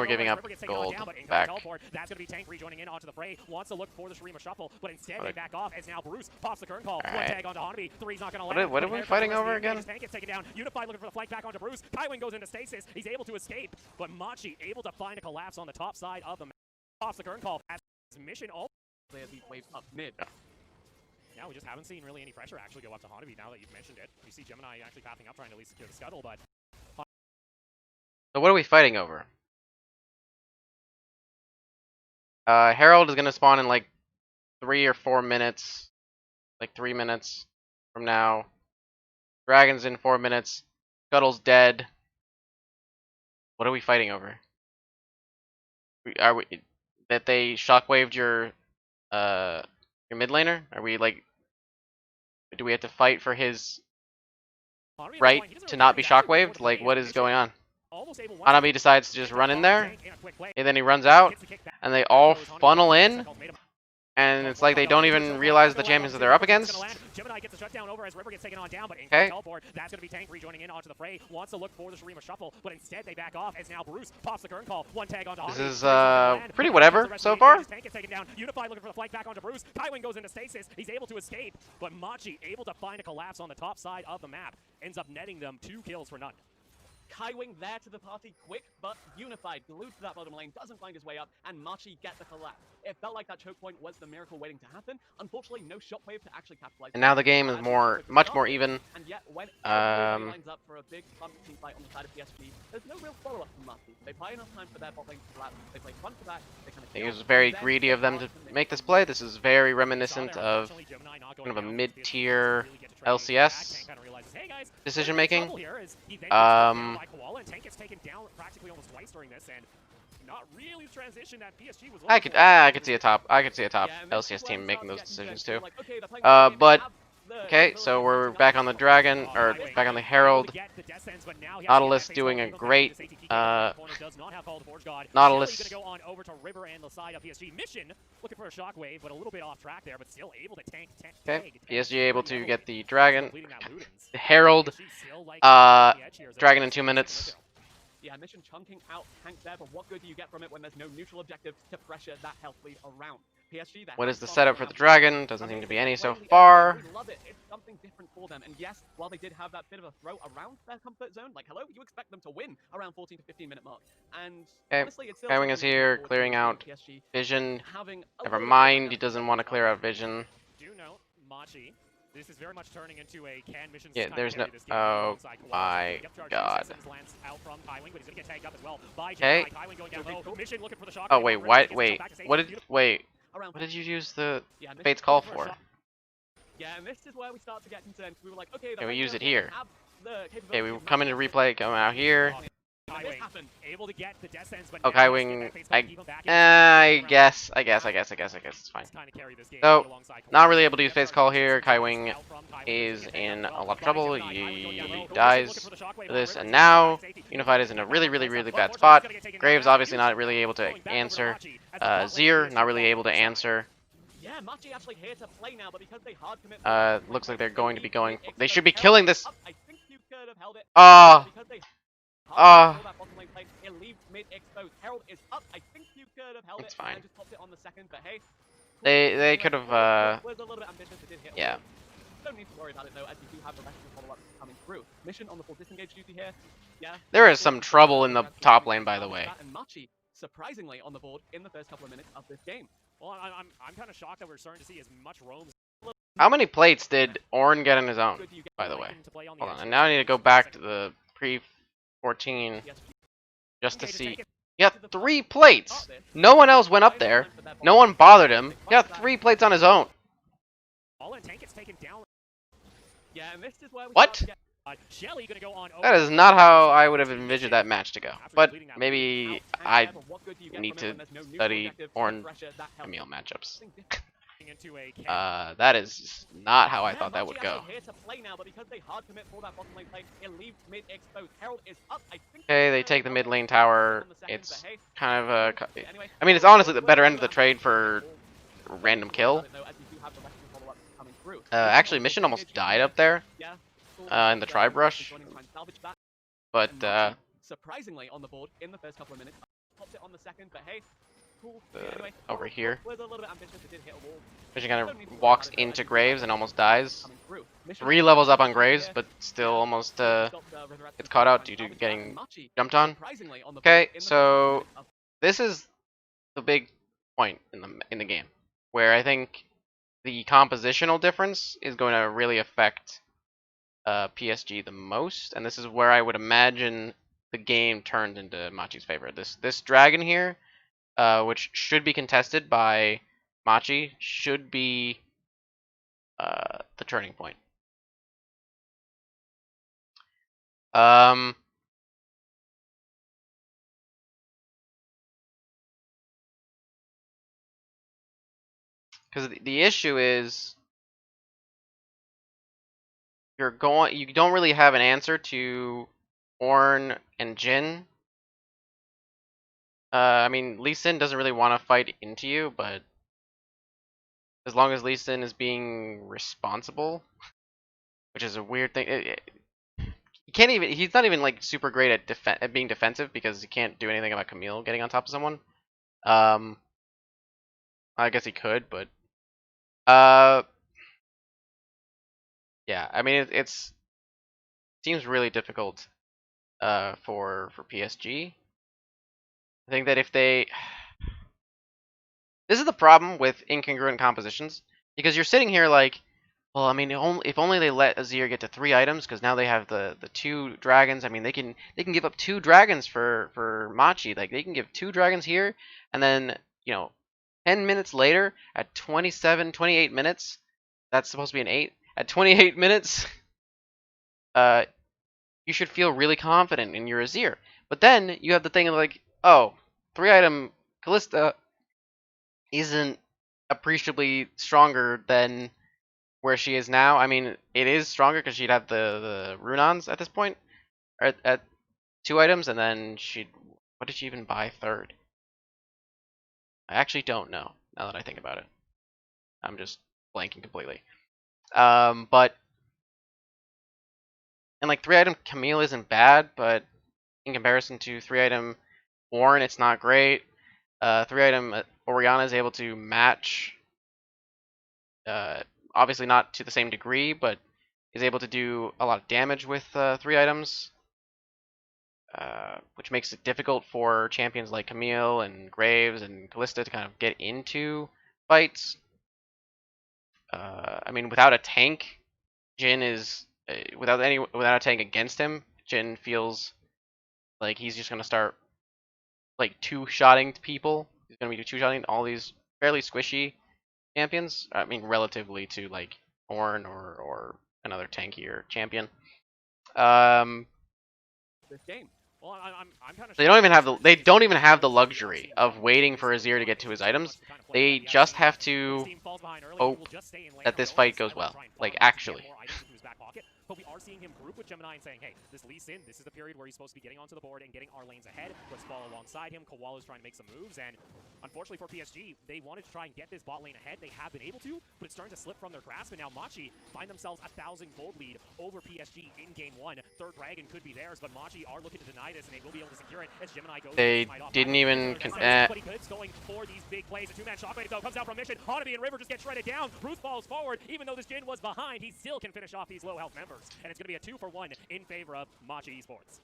we're giving up gold back. That's gonna be tank rejoining in onto the fray. Wants to look for the Shurima shuffle, but instead they What back off as now Bruce pops the current call. One Alright. tag onto Hanmi. Three's not gonna What land. are we fighting over again? Tank gets taken down. Unified looking for the flank back onto Bruce. Kaiwing goes into stasis. He's able to escape, but Machi able to find a collapse on the top side of the map. Pops the current call. As his mission all Clear these waves up mid. now we just haven't seen really any pressure actually go up to Hanami now that you've mentioned it. You see Gemini actually pathing up, trying to at least secure the scuttle, but So what are we fighting over? Herald is gonna spawn in like 3 or 4 minutes, like 3 minutes from now. Dragon's in 4 minutes. Scuttle's dead. What are we fighting over? Are we that they shockwaved your mid laner? Are we like? Do we have to fight for his Hanami at this right point, he doesn't to really not care. be He's actually looking shockwaved? for the Like, play. what His is mission going on? almost able once Hanami again decides to just to run in find there, tank in a quick play. and then he runs out, Gets the kick back. and they all Hanami funnel Hextech in, ultimatum. and it's like they don't even realize the champions that they're up against. Gemini gets the shutdown over as River gets taken on down, but Okay. teleport. That's going to be Tank rejoining in onto the fray. Wants to look for the Shurima shuffle, but instead they back off as now Bruce pops the current call. One tag onto This Hanami. is, Bruce on the land, pretty but whatever the rest so of the far. engages. Tank gets taken down. Unified looking for the flank back onto Bruce. Kaiwing goes into stasis. He's able to escape, but Machi able to find a collapse on the top side of the map. Ends up netting them 2 kills for none. Kaiwing there to the party, quick but unified, glued to that bottom lane, doesn't find his way up, and Machi gets the collapse. It felt like that choke point was the miracle waiting to happen. Unfortunately, no shockwave to actually capitalize. And now the game is much more even. And yet, when Um, everybody lines up for a big fun team fight on the side of PSG, there's no real follow-up from Machi. They buy enough time for their bot lane to collapse. They play front to back. They kind of. I think it was very greedy of them to make this play. This is very reminiscent of kind of a mid-tier LCS decision making. Practically almost twice during this, and not really the transition that PSG was I looking could for. I could see a top LCS team making those decisions too. But okay, so we're back on the Dragon, or back on the Herald. Nautilus doing a great Nautilus. Gonna go on over to River and the side of PSG. Mission looking for a shockwave, but a little bit off track there, but still able to tank. Okay, PSG able to get the Dragon, Completing that Ludens. the Herald, PSG still like uh, the edge here, so Dragon in that's 2 minutes. Yeah, mission chunking out tank there, but what good do you get from it when there's no neutral objective to pressure that health lead around? PSG, What is the setup for the Dragon? Doesn't seem to be any so far. We love it. It's something different for them. And yes, while they did have that bit of a throw around their comfort zone, like hello, you expect them to win around 14 to 15 minute mark. And Okay, honestly, it's still Kaiwing is something to here, look forward clearing to out PSG Vision. having a Never little bit mind, of he doesn't want to clear out Vision. Do note, Machi, this is very much turning into a can mission. Yeah, there's no. Oh my god. Okay. Oh wait, what did you use the Fate's Call for? Yeah, and this is where we start to get concerned. We were like, okay, Okay, we use it Lakers here. have the Okay, we capability come into replay, come out here. Kaiwing able to get the death sentence, but Oh, now Kaiwing, Fate's gonna keep him back in. I guess it's fine. Kinda carry this game So, alongside not Kawhi. really able to use Fate's Call here. Out Kaiwing from Kaiwing. is Gets in taken a out lot of by trouble. Gemini. Kaiwing going down low. He Looking dies for the shockwave for this, on and River. now Safety. Unified is in a really bad Fortunately, spot. he's gonna get taken Graves down. obviously not really able to Going back over to answer. Machi as the bot lane Zir is not really involved able to on the side. answer. Yeah, Machi actually here to play now, but because they hard commit. Looks like they're going to be going. They should be killing this. I think you could have held it. Ah, Because they ah. that bottom lane play, It leaves mid exposed. Herald is up. I think you could have held It's it fine. and just popped it on the second, but hey. They could have Was a little bit ambitious. It did hit a yeah. wall. Don't need to worry about it though, as you do have the rest of the follow-up coming through. Mission on the full disengage duty here. Yeah. There is some trouble in the top lane, by the way. And Machi, surprisingly, on the board in the first couple of minutes of this game. Well, I'm kind of shocked that we're starting to see as much roams. How many plates did Ornn get on his own, by the way? Hold on, and now I need to go back to the pre-14 just to see. He got 3 plates. No one else went up there. No one bothered him. He got 3 plates on his own. All in tank gets taken down. Yeah, and this is where we What? start to get Jelly gonna go on. That is not how I would have envisioned that match to go. But maybe I need to study Ornn Camille matchups. Into a That is not how I thought that would go. Okay, they take the mid lane tower. It's kind of a... I mean, it's honestly the better end of the trade for random kill. Actually, Mission almost died up there in the tribe rush. But, surprisingly on the board in the first couple of minutes. Popped it on the second, but hey. Cool. Over here. Was a little bit ambitious. It did hit a wall. Mission kind of walks into Graves and almost dies. 3 levels up on Graves, but still almost gets caught out due to getting jumped on. Okay, so this is the big point in the game, where I think the compositional difference is going to really affect PSG the most, and this is where I would imagine the game turned into Machi's favor. This dragon here, which should be contested by Machi, should be the turning point. Because the issue is you don't really have an answer to Ornn and Jhin. I mean, Lee Sin doesn't really want to fight into you, but as long as Lee Sin is being responsible, which is a weird thing. He can't even. He's not even like super great at being defensive because he can't do anything about Camille getting on top of someone. I guess he could, but yeah. I mean, it seems really difficult for PSG. I think that if they... This is the problem with incongruent compositions, because you're sitting here like, well, I mean, if only they let Azir get to 3 items, because now they have the 2 dragons. I mean, they can give up 2 dragons for Machi. Like, they can give 2 dragons here, and then, 10 minutes later, at 28 minutes, that's supposed to be an 8. At 28 minutes, you should feel really confident in your Azir. But then you have the thing of like, oh, 3-item Callista isn't appreciably stronger than where she is now. I mean, it is stronger because she'd have the Runons at this point, at 2 items, and then what did she even buy 3rd? I actually don't know, now that I think about it. I'm just blanking completely. But, and like 3-item Camille isn't bad, but in comparison to 3-item Ornn, it's not great. 3-item Orianna is able to match, obviously not to the same degree, but is able to do a lot of damage with 3 items, which makes it difficult for champions like Camille and Graves and Callista to kind of get into fights. I mean, without a tank, Jhin is without a tank against him, Jhin feels like he's just gonna start like 2-shotting people. He's gonna be 2-shotting all these fairly squishy champions. I mean, relatively to like Ornn or another tankier champion. this game. Well, I'm kind of they don't even have the luxury of waiting for Azir to get to his items. They just have to hope that this fight goes well. Like, actually. but we are seeing him group with Gemini and saying, hey, this Lee Sin, this is the period where he's supposed to be getting onto the board and getting our lanes ahead. Let's follow alongside him. Koala's trying to make some moves, and unfortunately for PSG, they wanted to try and get this bot lane ahead. They have been able to, but it's starting to slip from their grasp, and now Machi find themselves 1,000 gold lead over PSG in game 1. Third dragon could be theirs, but Machi are looking to deny this, and they will be able to secure it as Gemini goes. They didn't even. But he could going for these big plays. A two-man shockwave though comes out from Mission. Hanabi and River just get shredded down. Bruce falls forward. Even though this Jin was behind, he still can finish off these low health members, and it's going to be a 2-for-1 in favor of Machi Esports.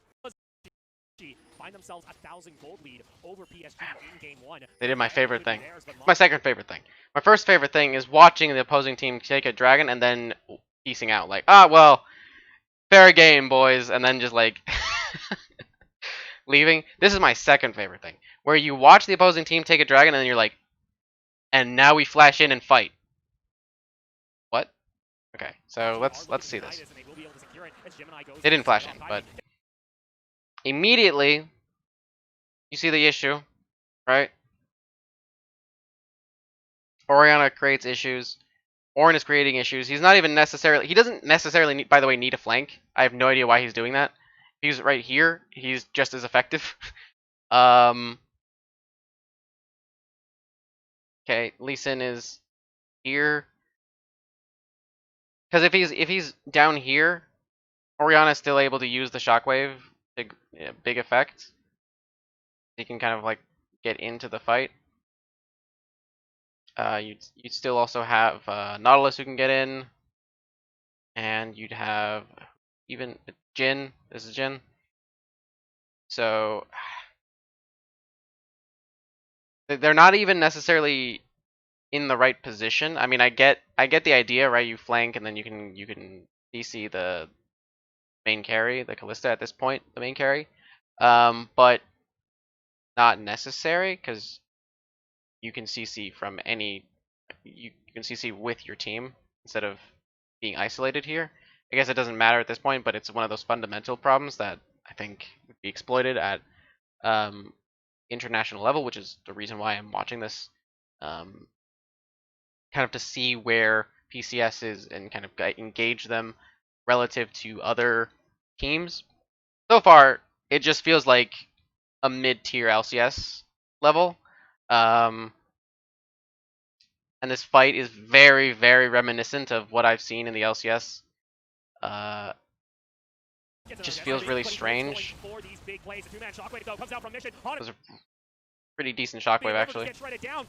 Find themselves 1,000 gold lead over PSG in game 1. They did my favorite thing. My second favorite thing. My first favorite thing is watching the opposing team take a dragon and then piecing out. Like, ah, well, fair game, boys. And then just like leaving. This is my second favorite thing. Where you watch the opposing team take a dragon and then you're like, and now we flash in and fight. What? Okay, so let's see this. They didn't flash in, but immediately you see the issue, right? Orianna creates issues. Orin is creating issues. He doesn't necessarily need, by the way, need a flank. I have no idea why he's doing that. If he's right here, he's just as effective. Okay, Lee Sin is here. Because if he's down here, Orianna is still able to use the shockwave to big effect. He can kind of like get into the fight. You'd still also have Nautilus who can get in, and you'd have even Jin. This is Jin. So they're not even necessarily in the right position. I mean, I get the idea, right? You flank and then you can DC the main carry, the Kalista at this point, the main carry, but not necessary because you can CC from any. You can CC with your team instead of being isolated here. I guess it doesn't matter at this point, but it's one of those fundamental problems that I think would be exploited at international level, which is the reason why I'm watching this, kind of to see where PCS is and kind of engage them relative to other teams. So far, it just feels like a mid-tier LCS level. And this fight is very, very reminiscent of what I've seen in the LCS. It just feels really strange. It was a pretty decent shockwave, actually.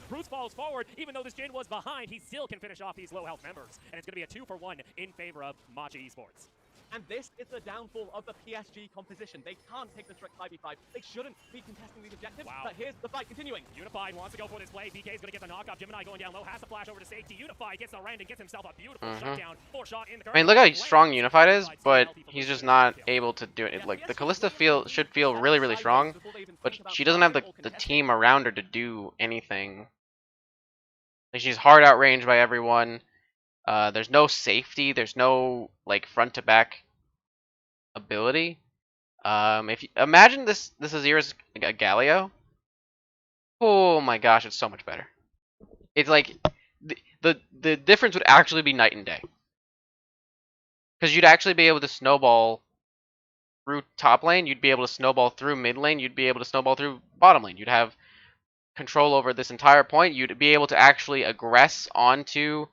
Bruce falls forward. Even though this Jin was behind, he still can finish off these low health members, and it's going to be a 2-for-1 in favor of Machi Esports. And this is the downfall of the PSG composition. They can't take the strict 5v5. They shouldn't be contesting these objectives. Wow. But here's the fight continuing. Unified wants to go for this play. PK is going to get the knock off. Gemini going down low, has to flash over to safety. Unified gets the rend and gets himself a beautiful shutdown. 4-shot in the current. I mean, look how strong Unified is, but he's just not able to do it. Like, the Kalista should feel really, really strong, but she doesn't have the team around her to do anything. Like, she's hard outranged by everyone. There's no safety. There's no like front to back ability. If you imagine this Azir's a Galio. Oh my gosh, it's so much better. It's like the difference would actually be night and day. Because you'd actually be able to snowball through top lane. You'd be able to snowball through mid lane. You'd be able to snowball through bottom lane. You'd have control over this entire point. You'd be able to actually aggress onto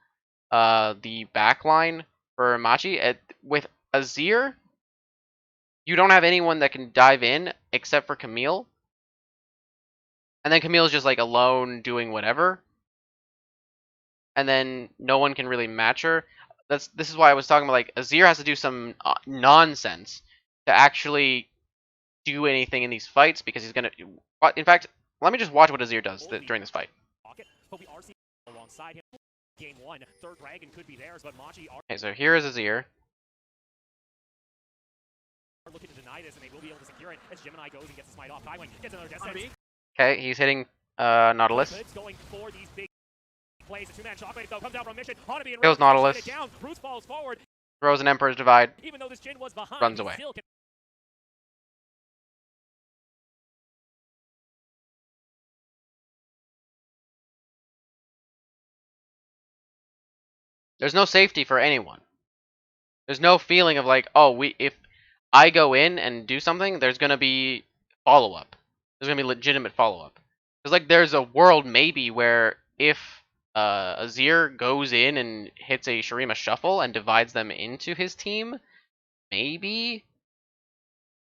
the back line for Machi. With Azir, you don't have anyone that can dive in except for Camille. And then Camille's just like alone doing whatever. And then no one can really match her. This is why I was talking about, like, Azir has to do some nonsense to actually do anything in these fights, because he's gonna. In fact, let me just watch what Azir does during this fight. But we are seeing alongside him. Game 1, third dragon could be theirs, but Machi are Okay, so here is Azir. looking to deny this, and they will be able to secure it as Gemini goes and gets the smite off. Tywin gets another death sentence. Okay, he's hitting Nautilus. Going for these big plays. A two-man shockwave though comes out from Mission. Hanabi and Kills Nautilus. down. Bruce falls forward. Throws an Emperor's Divide. Even though this Jin was behind, Runs away. Still can There's no safety for anyone. There's no feeling of like, oh, if I go in and do something, there's gonna be follow up. There's gonna be legitimate follow up. Because like there's a world maybe where if Azir goes in and hits a Shurima shuffle and divides them into his team, maybe.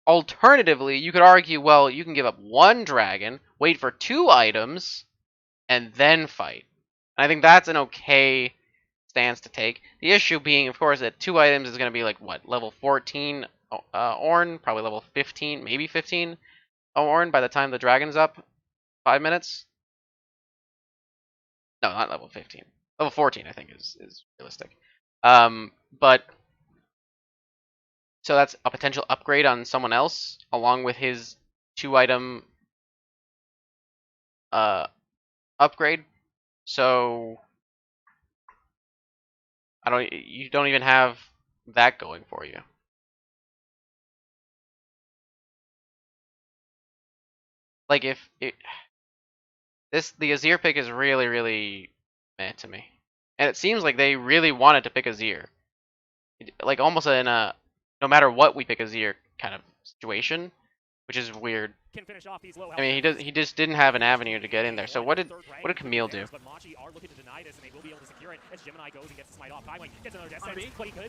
Alternatively, you could argue, well, you can give up one dragon, wait for 2 items, and then fight. And I think that's an okay stance to take. The issue being, of course, that 2 items is going to be like, what, level 14 Ornn, probably level 15, maybe 15 Ornn by the time the dragon's up. 5 minutes? No, not level 15. Level 14, I think, is realistic. But so that's a potential upgrade on someone else, along with his 2-item upgrade. So you don't even have that going for you. Like if the Azir pick is really, really meh to me. And it seems like they really wanted to pick Azir. Like almost in a no matter what we pick Azir kind of situation, which is weird. Can finish off these low I mean, he just didn't have an avenue to get in there. So what did Camille do?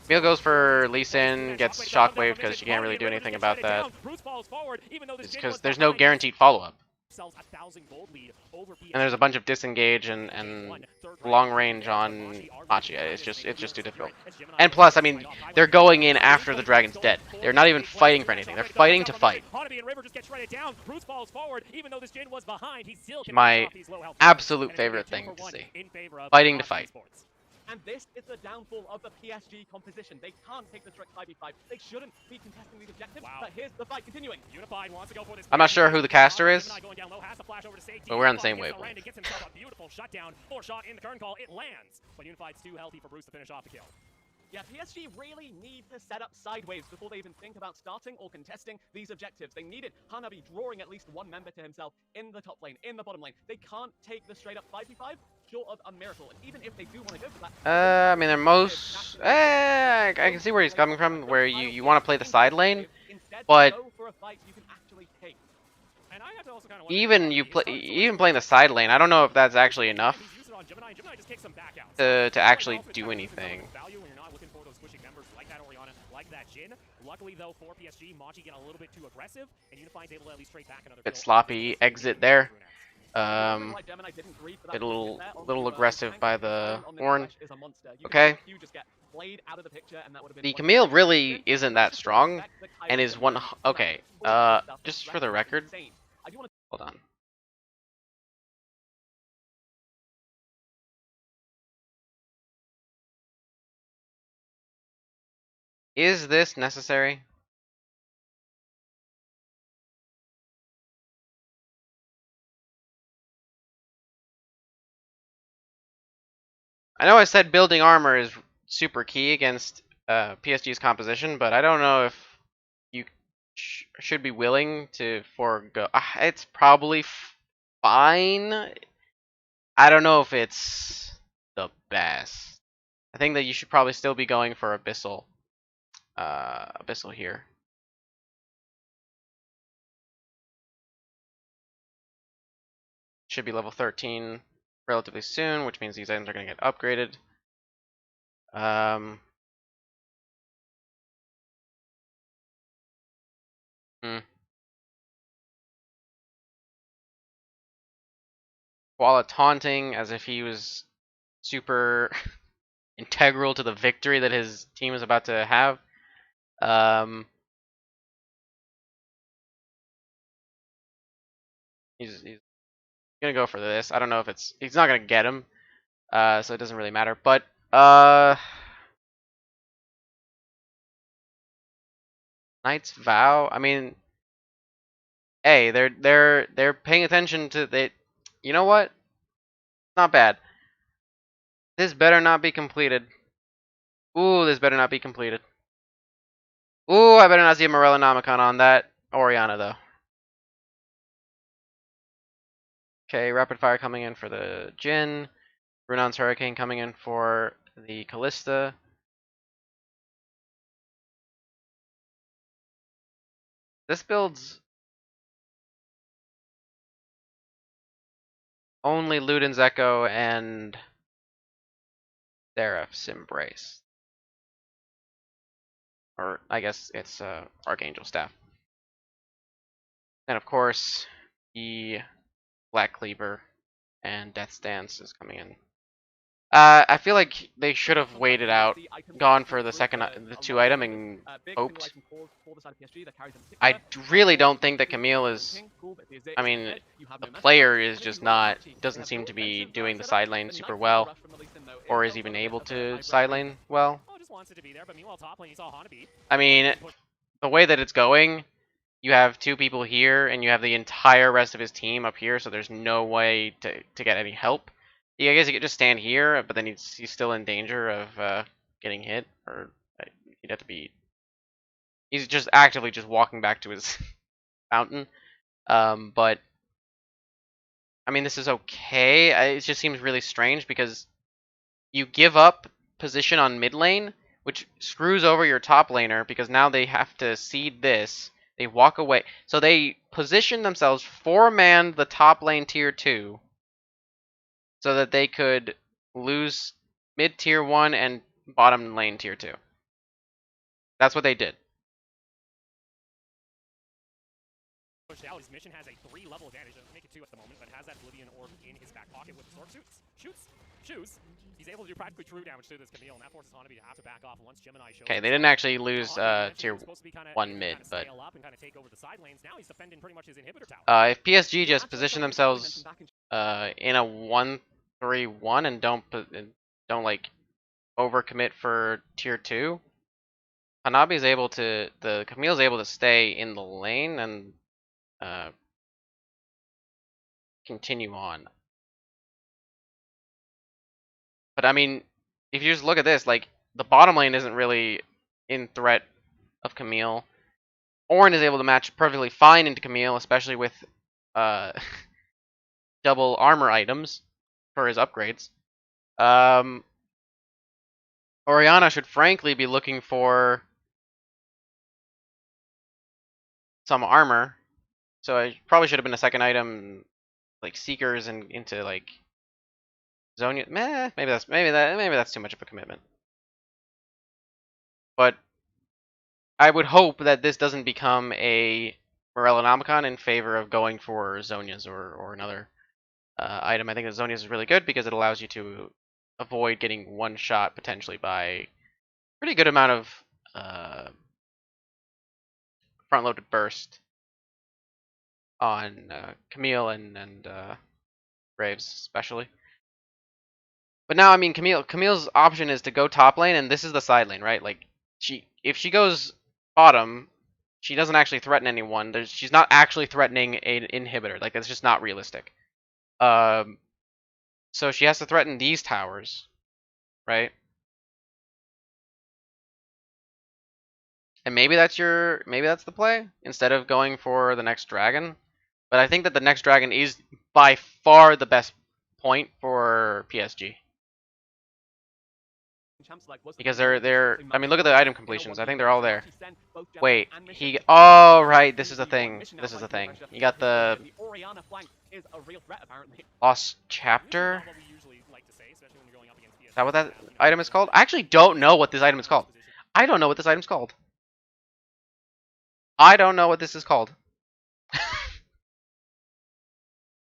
Camille goes for Lee Sin, gets Shockwave because she can't really do anything about that. Because there's no guaranteed follow-up. And there's a bunch of disengage and long range on Machi. It's just too difficult. And plus, I mean, they're going in after the dragon's dead. They're not even fighting for anything. They're fighting to fight. My absolute favorite thing to see. Fighting to fight. And this is the downfall of the PSG composition. They can't take the strict 5v5. They shouldn't be contesting these objectives. But here's the fight continuing. Unified wants to go for this. I'm not sure who the caster is, but we're on the same wavelength. Beautiful shutdown. 4-shot in the current call. It lands. But Unified's too healthy for Bruce to finish off the kill. Yeah, PSG really need to set up sideways before they even think about starting or contesting these objectives. They needed Hanabi drawing at least one member to himself in the top lane, in the bottom lane. They can't take the straight up 5v5 short of a miracle. And even if they do want to go for that... I mean, they're most... I can see where he's coming from, where you want to play the side lane, but... Even playing the side lane, I don't know if that's actually enough to actually do anything. Luckily though for PSG, Machi getting a little bit too aggressive, and Unified's able to at least trade back another Bit sloppy exit there. Bit a little aggressive by the Ornn. Okay. The Camille really isn't that strong, and is one. Okay. Just for the record, hold on. Is this necessary? I know I said building armor is super key against PSG's composition, but I don't know if you should be willing to forego. It's probably fine. I don't know if it's the best. I think that you should probably still be going for Abyssal. Abyssal here. Should be level 13 relatively soon, which means these items are going to get upgraded. Koala taunting as if he was super integral to the victory that his team is about to have. He's gonna go for this. I don't know if he's not gonna get him, so it doesn't really matter. But Knight's Vow. I mean, hey, they're paying attention to it. You know what? Not bad. This better not be completed. Ooh, this better not be completed. Ooh, I better not see a Morellonomicon on that Orianna though. Okay, Rapid Fire coming in for the Jhin. Runon's Hurricane coming in for the Callista. This build's only Luden's Echo and Seraph's Embrace. Or I guess it's Archangel Staff. And of course, the Black Cleaver and Death's Dance is coming in. I feel like they should have waited out, gone for the the 2 item and hoped. I really don't think that Camille is. I mean, the player is just not, doesn't seem to be doing the side lane super well, or is even able to side lane well. I mean, the way that it's going, you have 2 people here, and you have the entire rest of his team up here, so there's no way to get any help. Yeah, I guess he could just stand here, but then he's still in danger of getting hit, or he'd have to be. He's just actively just walking back to his fountain. But I mean, this is okay. It just seems really strange because you give up position on mid lane, which screws over your top laner because now they have to seed this. They walk away, so they position themselves 4-man the top lane tier 2. So that they could lose mid tier 1 and bottom lane tier 2. That's what they did. His mission has a 3-level advantage. Doesn't make it 2 at the moment, but has that Oblivion Orb in his back pocket with the Stork shoots. He's able to do practically true damage to this Camille, and that forces Hanabi to have to back off once Gemini shows. Okay, they didn't actually lose tier 1 mid, but if PSG just position themselves in a 1-3-1 and don't like overcommit for tier 2, Hanabi's able to, Camille's able to stay in the lane and continue on. But I mean, if you just look at this, like, the bottom lane isn't really in threat of Camille. Ornn is able to match perfectly fine into Camille, especially with double armor items for his upgrades. Orianna should frankly be looking for some armor, so it probably should have been a second item, like Seekers and into like Zonia. Maybe that's too much of a commitment. But I would hope that this doesn't become a Morellonomicon in favor of going for Zonias or another item. I think that Zonias is really good because it allows you to avoid getting one shot potentially by a pretty good amount of front-loaded burst on Camille and Graves especially. But now, I mean, Camille's option is to go top lane, and this is the side lane, right? Like, if she goes bottom, she doesn't actually threaten anyone. She's not actually threatening an inhibitor. Like, that's just not realistic. So she has to threaten these towers, right? And maybe that's the play instead of going for the next dragon. But I think that the next dragon is by far the best point for PSG. Because they're I mean, look at the item completions. I think they're all there. Wait, oh right, this is a thing. This is a thing. You got the Lost Chapter. Is that what that item is called? I actually don't know what this item is called. I don't know what this item's called. I don't know what this is called.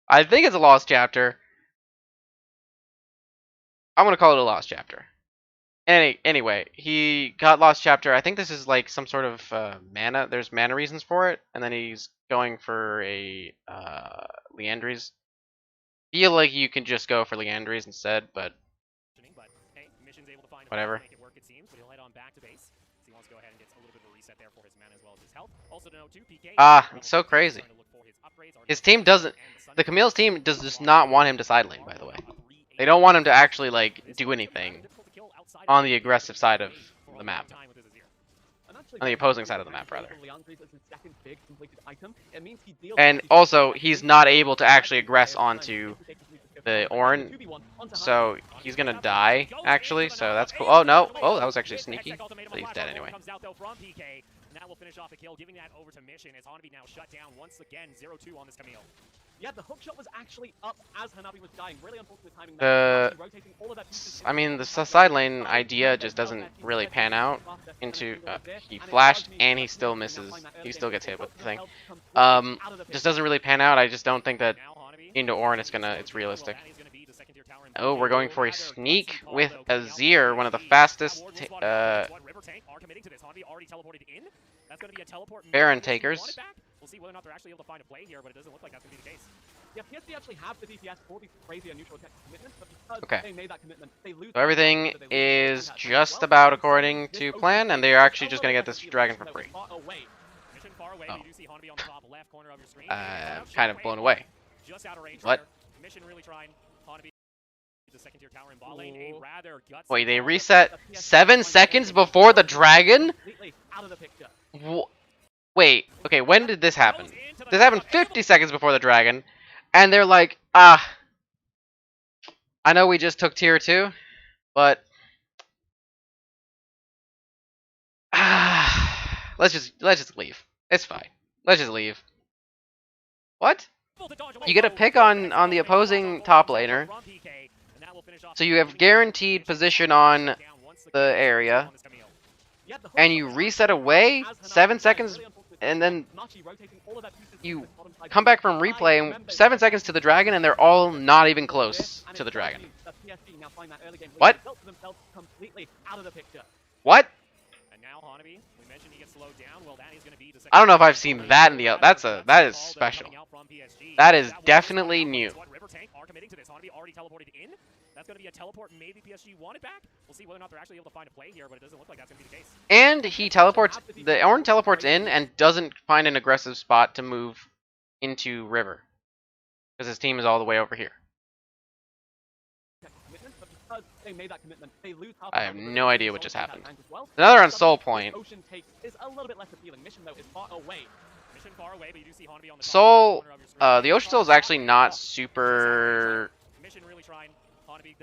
I think it's a Lost Chapter. I'm gonna call it a Lost Chapter. Anyway, he got Lost Chapter. I think this is like some sort of mana. There's mana reasons for it, and then he's going for a Liandry's. Feel like you can just go for Liandry's instead, but whatever. It's so crazy. His team doesn't. The Camille's team does just not want him to side lane, by the way. They don't want him to actually like do anything on the aggressive side of the map. On the opposing side of the map, rather. And also, he's not able to actually aggress onto the Ornn, so he's gonna die actually. So that's cool. Oh no! Oh, that was actually sneaky. But he's dead anyway. Comes out though from PK, and that will finish off the kill, giving that over to Mission. As Hanabi now shut down once again, 0-2 on this Camille. Yeah, the hookshot was actually up as Hanabi was dying. Really unfortunate timing. I mean, the side lane idea just doesn't really pan out into. He flashed and he still misses. He still gets hit with the thing. Just doesn't really pan out. I just don't think that into Ornn it's realistic. Oh, we're going for a sneak with Azir, one of the fastest Baron takers. We'll see whether or not they're actually able to find a play here, but it doesn't look like that's going to be the case. Yeah, PSG actually have the DPS for the crazy and neutral attack commitment, but because Okay. they made that commitment, they lose. So everything is just about according to plan, and they're actually just going to get this dragon for free. Oh. Kind of blown away. Just out of range. What? Mission really trying. Hanabi, the second tier tower in bot lane. A rather gutsy. Wait, they reset 7 seconds before the dragon? Completely out of the picture. Wait, okay, when did this happen? This happened 50 seconds before the dragon, and they're like, I know we just took tier 2, but let's just leave. It's fine. Let's just leave. What? You get a pick on the opposing top laner, so you have guaranteed position on the area, and you reset away 7 seconds, and then you come back from replay and 7 seconds to the dragon, and they're all not even close to the dragon. What? What? I don't know if I've seen that in the that is special. That is definitely new. That's going to be a teleport. Maybe PSG want it back. We'll see whether or not they're actually able to find a play here, but it doesn't look like that's going to be the case. And he teleports. The Ornn teleports in and doesn't find an aggressive spot to move into river, because his team is all the way over here. I have no idea what just happened. Another on Soul Point. Soul, the Ocean Soul is actually not super.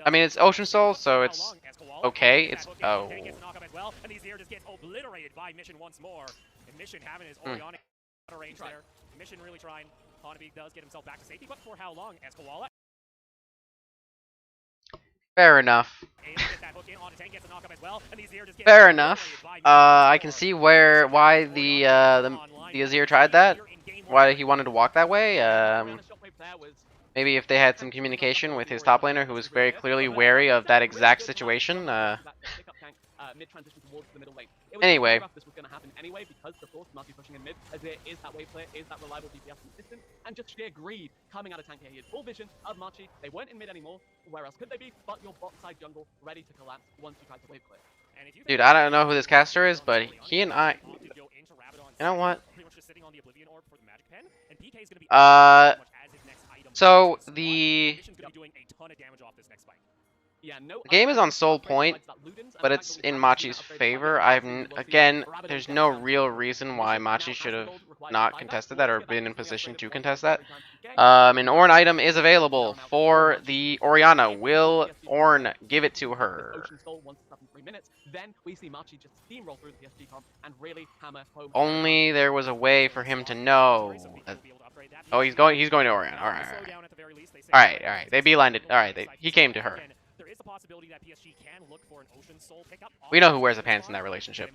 I mean, it's Ocean Soul, so it's okay. It's oh. Mission really trying. Hanabi does get himself back to safety, but for how long? As Koala. Fair enough. Fair enough. I can see why the Azir tried that. Why he wanted to walk that way. Maybe if they had some communication with his top laner, who was very clearly wary of that exact situation. Anyway. This was going to happen anyway because the force must be pushing in mid. Azir is that wave player, is that reliable DPS consistent, and just sheer greed coming out of tank here. He had full vision of Machi. They weren't in mid anymore. Where else could they be? But your bot side jungle ready to collapse once you tried to wave clear. Dude, I don't know who this caster is, but he and I. You know what? So the game is on Soul Point, but it's in Machi's favor. Again, there's no real reason why Machi should have not contested that or been in position to contest that. An Ornn item is available for the Orianna. Will Ornn give it to her? Only there was a way for him to know. Oh, he's going to Orianna. All right. They beelined. All right, he came to her. We know who wears the pants in that relationship.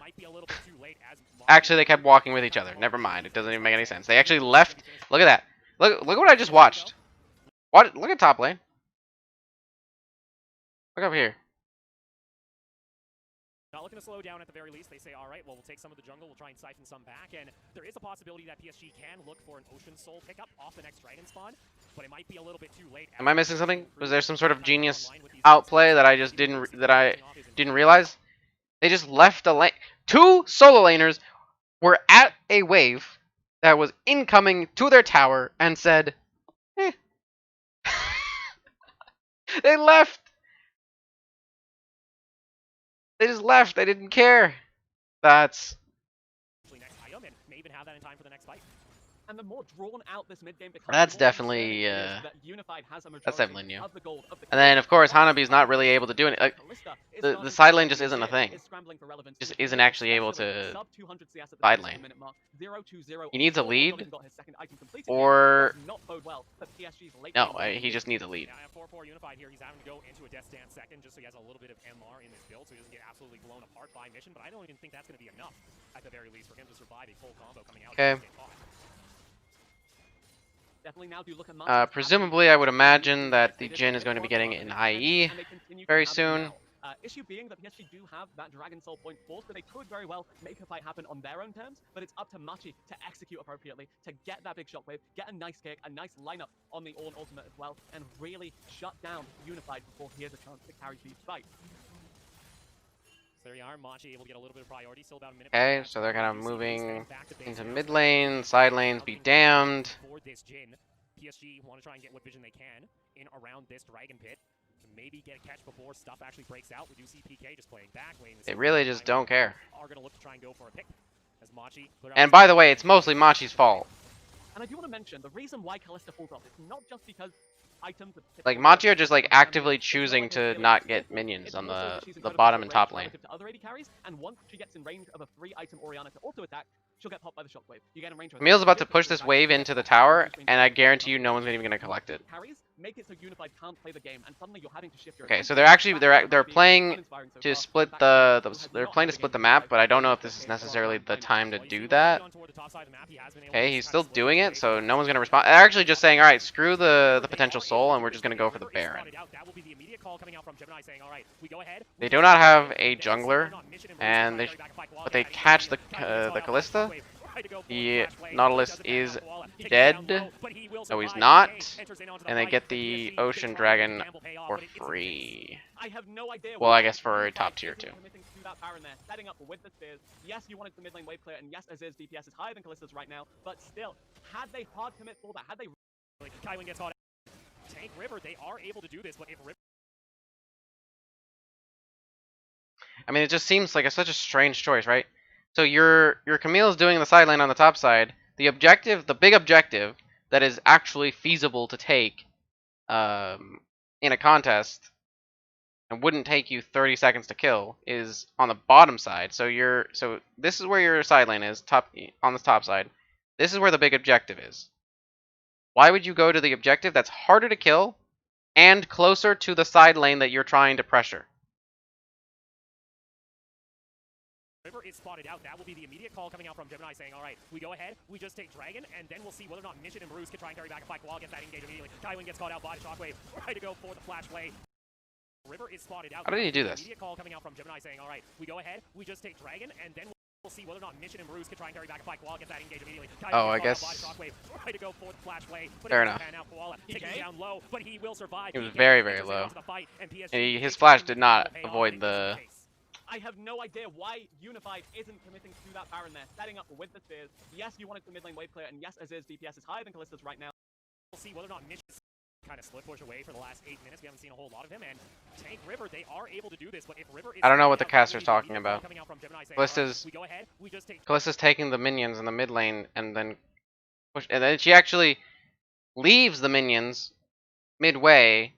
Actually, they kept walking with each other. Never mind. It doesn't even make any sense. They actually left. Look at that. Look what I just watched. Look at top lane. Look over here. Not looking to slow down at the very least. They say, all right, well, we'll take some of the jungle. We'll try and siphon some back. And there is a possibility that PSG can look for an Ocean Soul pickup off the next Dragon spawn, but it might be a little bit too late. Am I missing something? Was there some sort of genius outplay that I just didn't realize? They just left a lane. 2 solo laners were at a wave that was incoming to their tower and said, eh. They left. They just left. They didn't care. That's. Next item and may even have that in time for the next fight. And the more drawn out this mid game becomes, That's the more definitely, concerning it is that Unified has a that's majority definitely new. of the gold, of the And then, of course, kills. Hanabi's not really able to do anything. The side lane just isn't a thing. Just isn't actually able to side lane. He needs a lead, or no, he just needs a lead. Yeah, 4-4 Unified here. He's having to go into a Death Stand second just so he has a little bit of MR in this build so he doesn't get absolutely blown apart by Mission, but I don't even think that's going to be enough, at the very least, for him to survive a full combo coming out. Okay. Definitely now do look at Presumably, I would imagine that the Jhin is going to be getting an IE very soon. Issue being that PSG do have that Dragon Soul point force, so they could very well make a fight happen on their own terms, but it's up to Machi to execute appropriately, to get that big shockwave, get a nice kick, a nice lineup on the Ornn ultimate as well, and really shut down Unified before he has a chance to carry the fight. So there you are, Machi able to get a little bit of priority, still about a minute. Okay, so they're kind of moving into mid lane, side lanes be damned. For this Jhin, PSG want to try and get what vision they can in around this Dragon Pit. To maybe get a catch before stuff actually breaks out. We do see PK just playing back lane. They really just don't care. Are going to look to try and go for a pick. As Machi and by the way, it's mostly Machi's fault. And I do want to mention, the reason why Kalista falls off is not just because items... Like, Machi are just, like, actively choosing to not get minions on the bottom and top lane. To other AD carries, and once she gets in range of a 3-item Orianna to auto-attack, she'll get popped by the shockwave. You get in range of Camille's about to push this wave into the tower, and I guarantee you no one's even going to collect it. Make it so Unified can't play the game, and suddenly you're having to shift your Okay, so they're playing to split they're playing to split the map, but I don't know if this is necessarily the time to do that. Okay, he's still doing it, so no one's gonna respond. They're actually just saying, all right, screw the potential soul, and we're just gonna go for the Baron. They do not have a jungler, and but they catch the Kalista. The Nautilus is dead. No, he's not. And they get the Ocean Dragon for free. Well, I guess for a top tier too. Setting up with the spears. Yes, you wanted the mid lane wave clear, and yes, Azir's DPS is higher than Kalista's right now, but still, had they hard commit for that, had they... Kaiwin gets caught out. Tank River, they are able to do this, but if River... I mean, it just seems like such a strange choice, right? So your Camille's doing the side lane on the top side. The objective, the big objective that is actually feasible to take in a contest and wouldn't take you 30 seconds to kill is on the bottom side. So this is where your side lane is, on the top side. This is where the big objective is. Why would you go to the objective that's harder to kill and closer to the side lane that you're trying to pressure? River is spotted out. That will be the immediate call coming out from Gemini saying, all right, we go ahead, we just take Dragon, and then we'll see whether or not Mission and Bruce can try and carry back a fight. Wall gets that engage immediately. Kaiwin gets caught out by the Shockwave. Ready to go for the flash play. River is spotted out. How did he do this? Immediate call coming out from Gemini saying, all right, we go ahead, we just take Dragon, and then we'll see whether or not Mission and Bruce can try and carry back a fight. Wall gets that engage immediately. Oh, I guess. Ready to go for the flash play. Fair enough. Taking down low, but he will survive. He was very, very low. And his flash did not avoid the... I have no idea why Unified isn't committing to that Baron there, setting up with the spears. Yes, you wanted the mid lane wave clear, and yes, Azir's DPS is higher than Kalista's right now. We'll see whether or not Mission's kind of split push away for the last 8 minutes. We haven't seen a whole lot of him, and Tank River, they are able to do this, but if River is... I don't know what the caster's talking about. Kalista's taking the minions in the mid lane, and then she actually leaves the minions midway,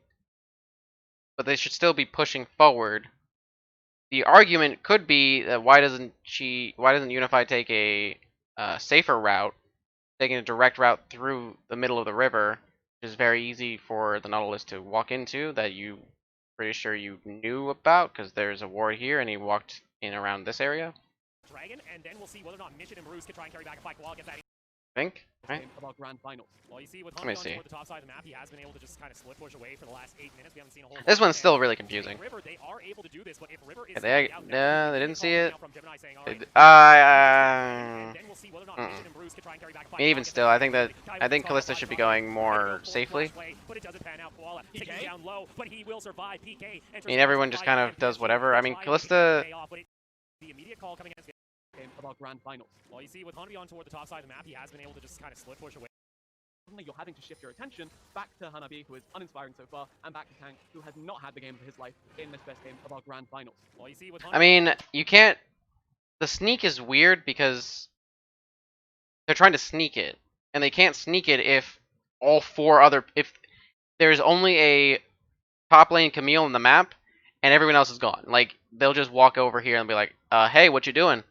but they should still be pushing forward. The argument could be that why doesn't Unified take a safer route, taking a direct route through the middle of the river, which is very easy for the Nautilus to walk into, that you pretty sure you knew about because there's a ward here and he walked in around this area. Dragon, and then we'll see whether or not Mission and Bruce can try and carry back a fight. Wall gets that. I think, right? About grand finals. Well, you see with Let me see. the top side of the map, he has been able to just kind of split push away for the last 8 minutes. We haven't seen a whole This one's still really confusing. River, they are able to do this, but if River is they didn't see it. Even still, I think Kalista should be going more safely. I mean, everyone just kind of does whatever. I mean, Kalista... The immediate call coming in about grand finals. Well, you see with Hanabi on toward the top side of the map, he has been able to just kind of split push away. Suddenly you're having to shift your attention back to Hanabi, who is uninspiring so far, and back to Tank, who has not had the game of his life in this best game of our grand finals. Well, you see with I mean, you can't... The sneak is weird because they're trying to sneak it. and they can't sneak it if all 4 other if there's only a top lane Camille in the map and everyone else is gone. Like they'll just walk over here and be like, "Hey, what you doing?"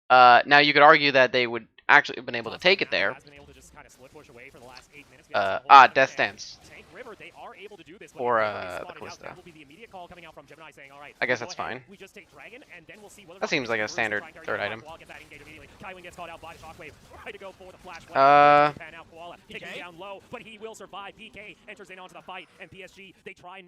Now you could argue that they would actually have been able to take it there. Death Stance. For the Kalista. I guess that's fine. That seems like a standard third item.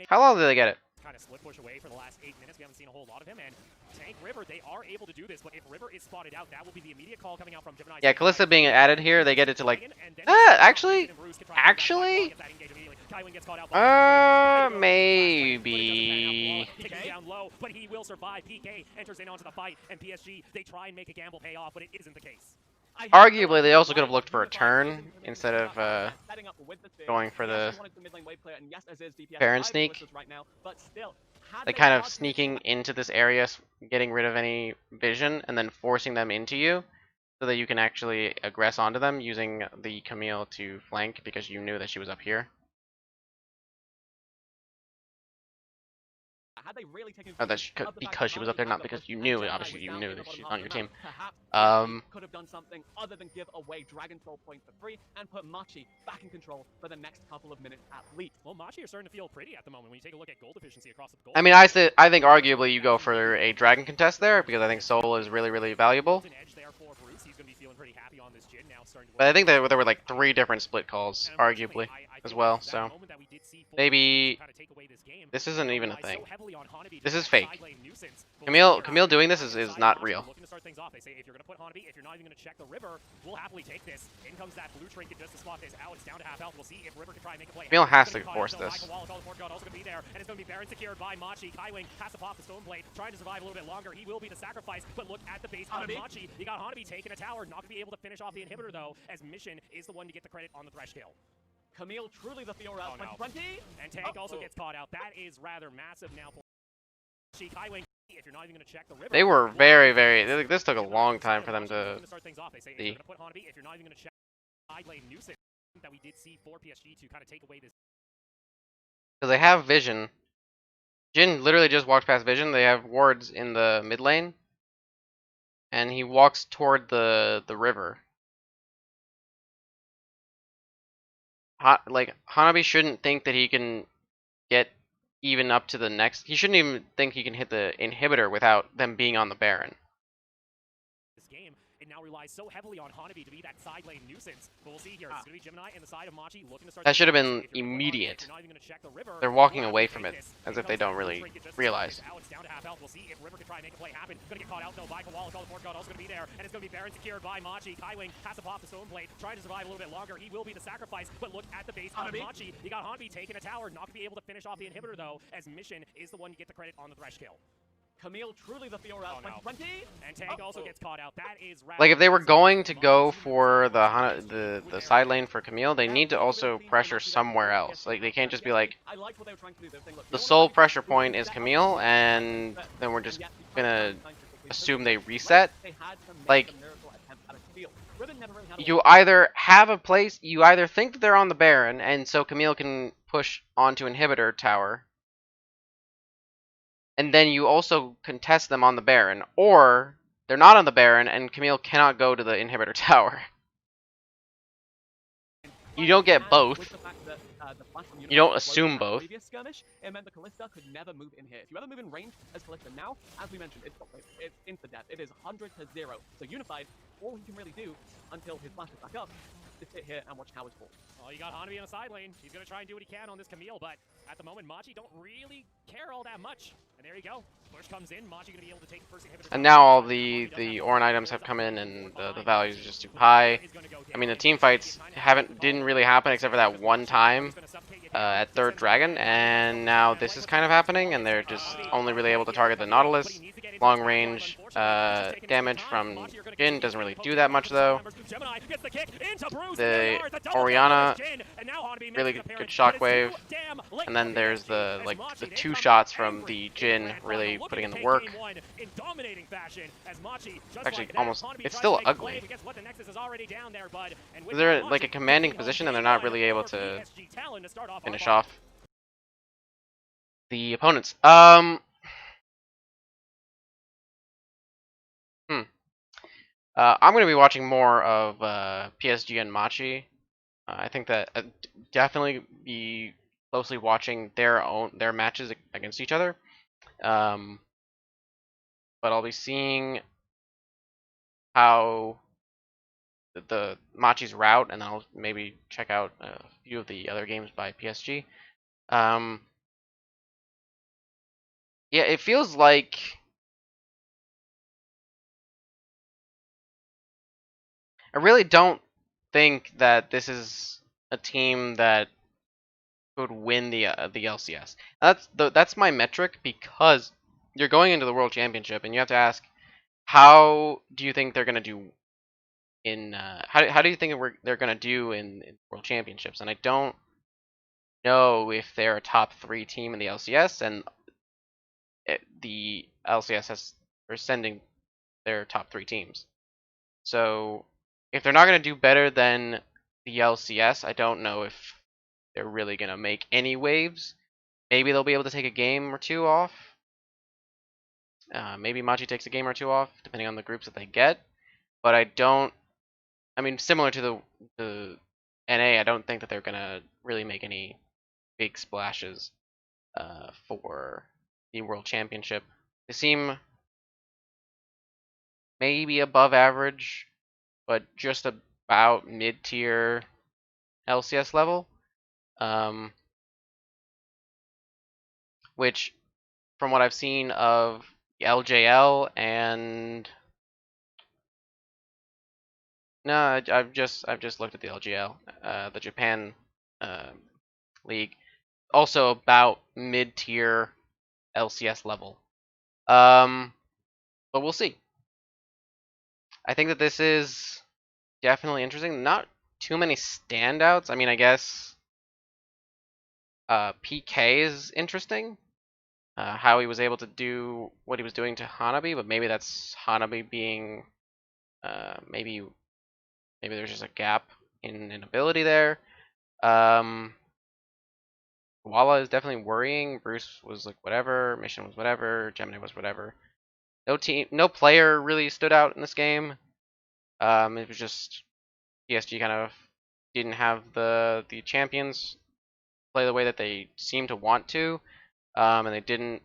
How long did they get it? Kind of split push away for the last 8 minutes. We haven't seen a whole lot of him. And Tank River, they are able to do this, but if River is spotted out, that will be the immediate call coming out from Gemini. Yeah, Kalista being added here, they get it to like, actually, maybe. Down low, but he will survive. PK enters in onto the fight, and PSG, they try and make a gamble pay off, but it isn't the case. Arguably, they also could have looked for a turn instead of going for the Baron sneak. Like kind of sneaking into this area, getting rid of any vision, and then forcing them into you, so that you can actually aggress onto them using the Camille to flank because you knew that she was up here. Had they really taken because she was up there, not because you knew. Obviously, you knew that she's on your team. Could have done something other than give away Dragon Soul point for free and put Machi back in control for the next couple of minutes at least. Well, Machi are starting to feel pretty at the moment when you take a look at gold efficiency across the gold. I mean, I think arguably you go for a Dragon contest there because I think Soul is really valuable. But I think there were like 3 different split calls, arguably, as well. So maybe this isn't even a thing. This is fake. Camille doing this is not real. Looking to start things off. They say if you're going to put Hanabi, if you're not even going to check the River, we'll happily take this. In comes that blue trinket just to spot this out. It's down to half health. We'll see if River can try and make a play. Camille has to force this. Also going to be there, and it's going to be Baron secured by Machi. Kaiwing has to pop the stone blade, trying to survive a little bit longer. He will be the sacrifice, but look at the base on Machi. You got Hanabi taking a tower, not going to be able to finish off the inhibitor though, as Mission is the one to get the credit on the thresh kill. Camille truly the Fiora 2020. And Tank also gets caught out. That is rather massive now for Kaiwing. If you're not even going to check the River, they were very. This took a long time for them to see. If you're not even going to check side lane nuisance that we did see for PSG to kind of take away this. Because they have vision. Jin literally just walked past vision. They have wards in the mid lane. And he walks toward the river. Like, Hanabi shouldn't think that he can get even up to the next. He shouldn't even think he can hit the inhibitor without them being on the Baron. This game, it now relies so heavily on Hanabi to be that side lane nuisance. But we'll see here. It's going to be Gemini in the side of Machi looking to start. That should have been immediate. They're walking away from it as if they don't really realize. It's down to half health. We'll see if River can try and make a play happen. Going to get caught out though by Kawal. The Port God also going to be there, and it's going to be Baron secured by Machi. Kaiwing has to pop the stone blade, trying to survive a little bit longer. He will be the sacrifice, but look at the base on Machi. You got Hanabi taking a tower, not going to be able to finish off the inhibitor though, as Mission is the one to get the credit on the thresh kill. Camille truly the Fiora 2020. And Tank also gets caught out. That is like if they were going to go for the side lane for Camille, they need to also pressure somewhere else. Like they can't just be like, the sole pressure point is Camille, and then we're just gonna assume they reset. Like you either have a place, you either think that they're on the Baron, and so Camille can push onto inhibitor tower. And then you also contest them on the Baron, or they're not on the Baron and Camille cannot go to the inhibitor tower. You don't get both. You don't assume both. It meant the Kalista could never move in here. If you ever move in range as Kalista now, as we mentioned, it's insta-death. It is 100 to 0. So Unified, all he can really do until his flash is back up is sit here and watch towers fall. Well, you got Hanabi in the side lane. He's going to try and do what he can on this Camille, but at the moment, Machi don't really care all that much. And there you go. Push comes in. Machi going to be able to take the first inhibitor. And now all the Orin items have come in, and the values are just too high. I mean, the team fights didn't really happen except for that one time at third dragon, and now this is kind of happening, and they're just only really able to target the Nautilus. long range damage from Jin doesn't really do that much though. The Orianna, really good shockwave, and then there's the the 2 shots from the Jin really putting in the work. Actually, almost, it's still ugly. They're like a commanding position and they're not really able to finish off the opponents. I'm going to be watching more of PSG and Machi. I think that definitely be closely watching their matches against each other. But I'll be seeing how the Machi's route, and I'll maybe check out a few of the other games by PSG. Yeah, it feels like I really don't think that this is a team that could win the LCS. That's my metric, because you're going into the World Championship and you have to ask, how do you think they're gonna do in how do you think they're gonna do in World Championships? And I don't know if they're a top 3 team in the LCS, and the LCS are sending their top 3 teams. So if they're not gonna do better than the LCS, I don't know if they're really gonna make any waves. Maybe they'll be able to take a game or 2 off. Maybe Machi takes a game or 2 off, depending on the groups that they get. But I mean, similar to the NA, I don't think that they're gonna really make any big splashes for the World Championship. They seem maybe above average, but just about mid-tier LCS level. Which, from what I've seen of LJL and no, I've just looked at the LGL, the Japan league, also about mid-tier LCS level. But we'll see. I think that this is definitely interesting. Not too many standouts. I mean, I guess PK is interesting. How he was able to do what he was doing to Hanabi, but maybe that's Hanabi being maybe there's just a gap in ability there. Walla is definitely worrying. Bruce was like whatever. Mission was whatever. Gemini was whatever. No player really stood out in this game. It was just PSG kind of didn't have the champions play the way that they seemed to want to, and they didn't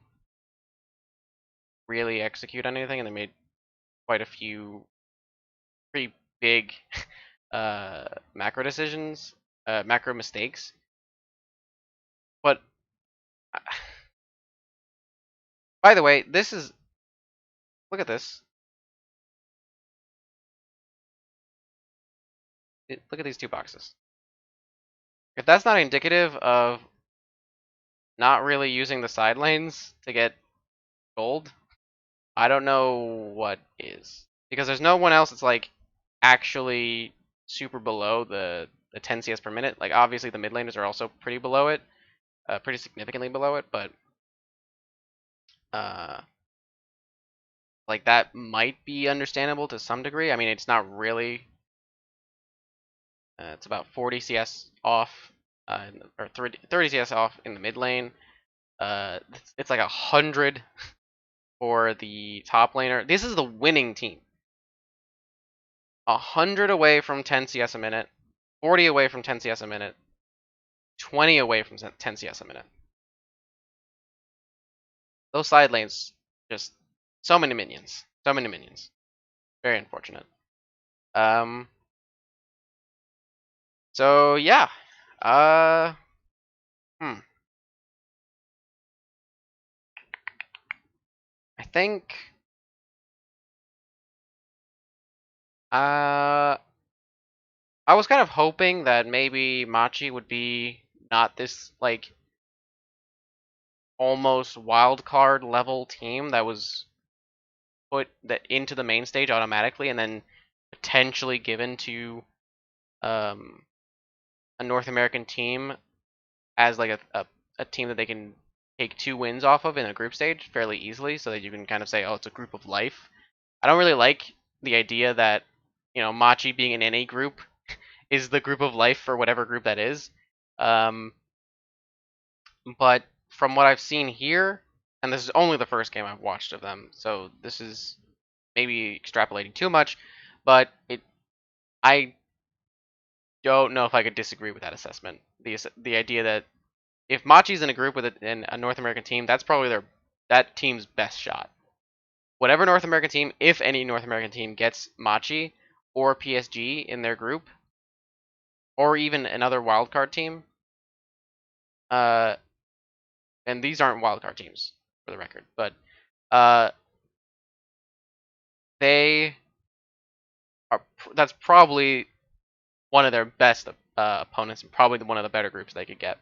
really execute on anything, and they made quite a few pretty big macro decisions, macro mistakes. But by the way, this is, look at this. Look at these 2 boxes. If that's not indicative of not really using the side lanes to get gold, I don't know what is. Because there's no one else that's like actually super below the 10 CS per minute. Like obviously the mid laners are also pretty below it, pretty significantly below it, but like that might be understandable to some degree. I mean, it's not really. It's about 40 CS off, or 30 CS off in the mid lane. It's like 100 for the top laner. This is the winning team. 100 away from 10 CS a minute, 40 away from 10 CS a minute, 20 away from 10 CS a minute. Those side lanes, just so many minions. So many minions. Very unfortunate. So yeah. I think I was kind of hoping that maybe Machi would be not this like almost wild card level team that was put that into the main stage automatically, and then potentially given to a North American team as like a team that they can take 2 wins off of in a group stage fairly easily, so that you can kind of say, oh, it's a group of life. I don't really like the idea that, you know, Machi being in any group is the group of life for whatever group that is. But from what I've seen here, and this is only the first game I've watched of them, so this is maybe extrapolating too much, but I don't know if I could disagree with that assessment. The idea that if Machi's in a group with a North American team, that's probably that team's best shot. Whatever North American team, if any North American team gets Machi or PSG in their group, or even another wildcard team, and these aren't wildcard teams for the record, but they are. That's probably one of their best opponents, and probably one of the better groups they could get.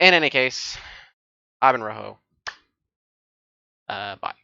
In any case, I've been Rojo. Bye.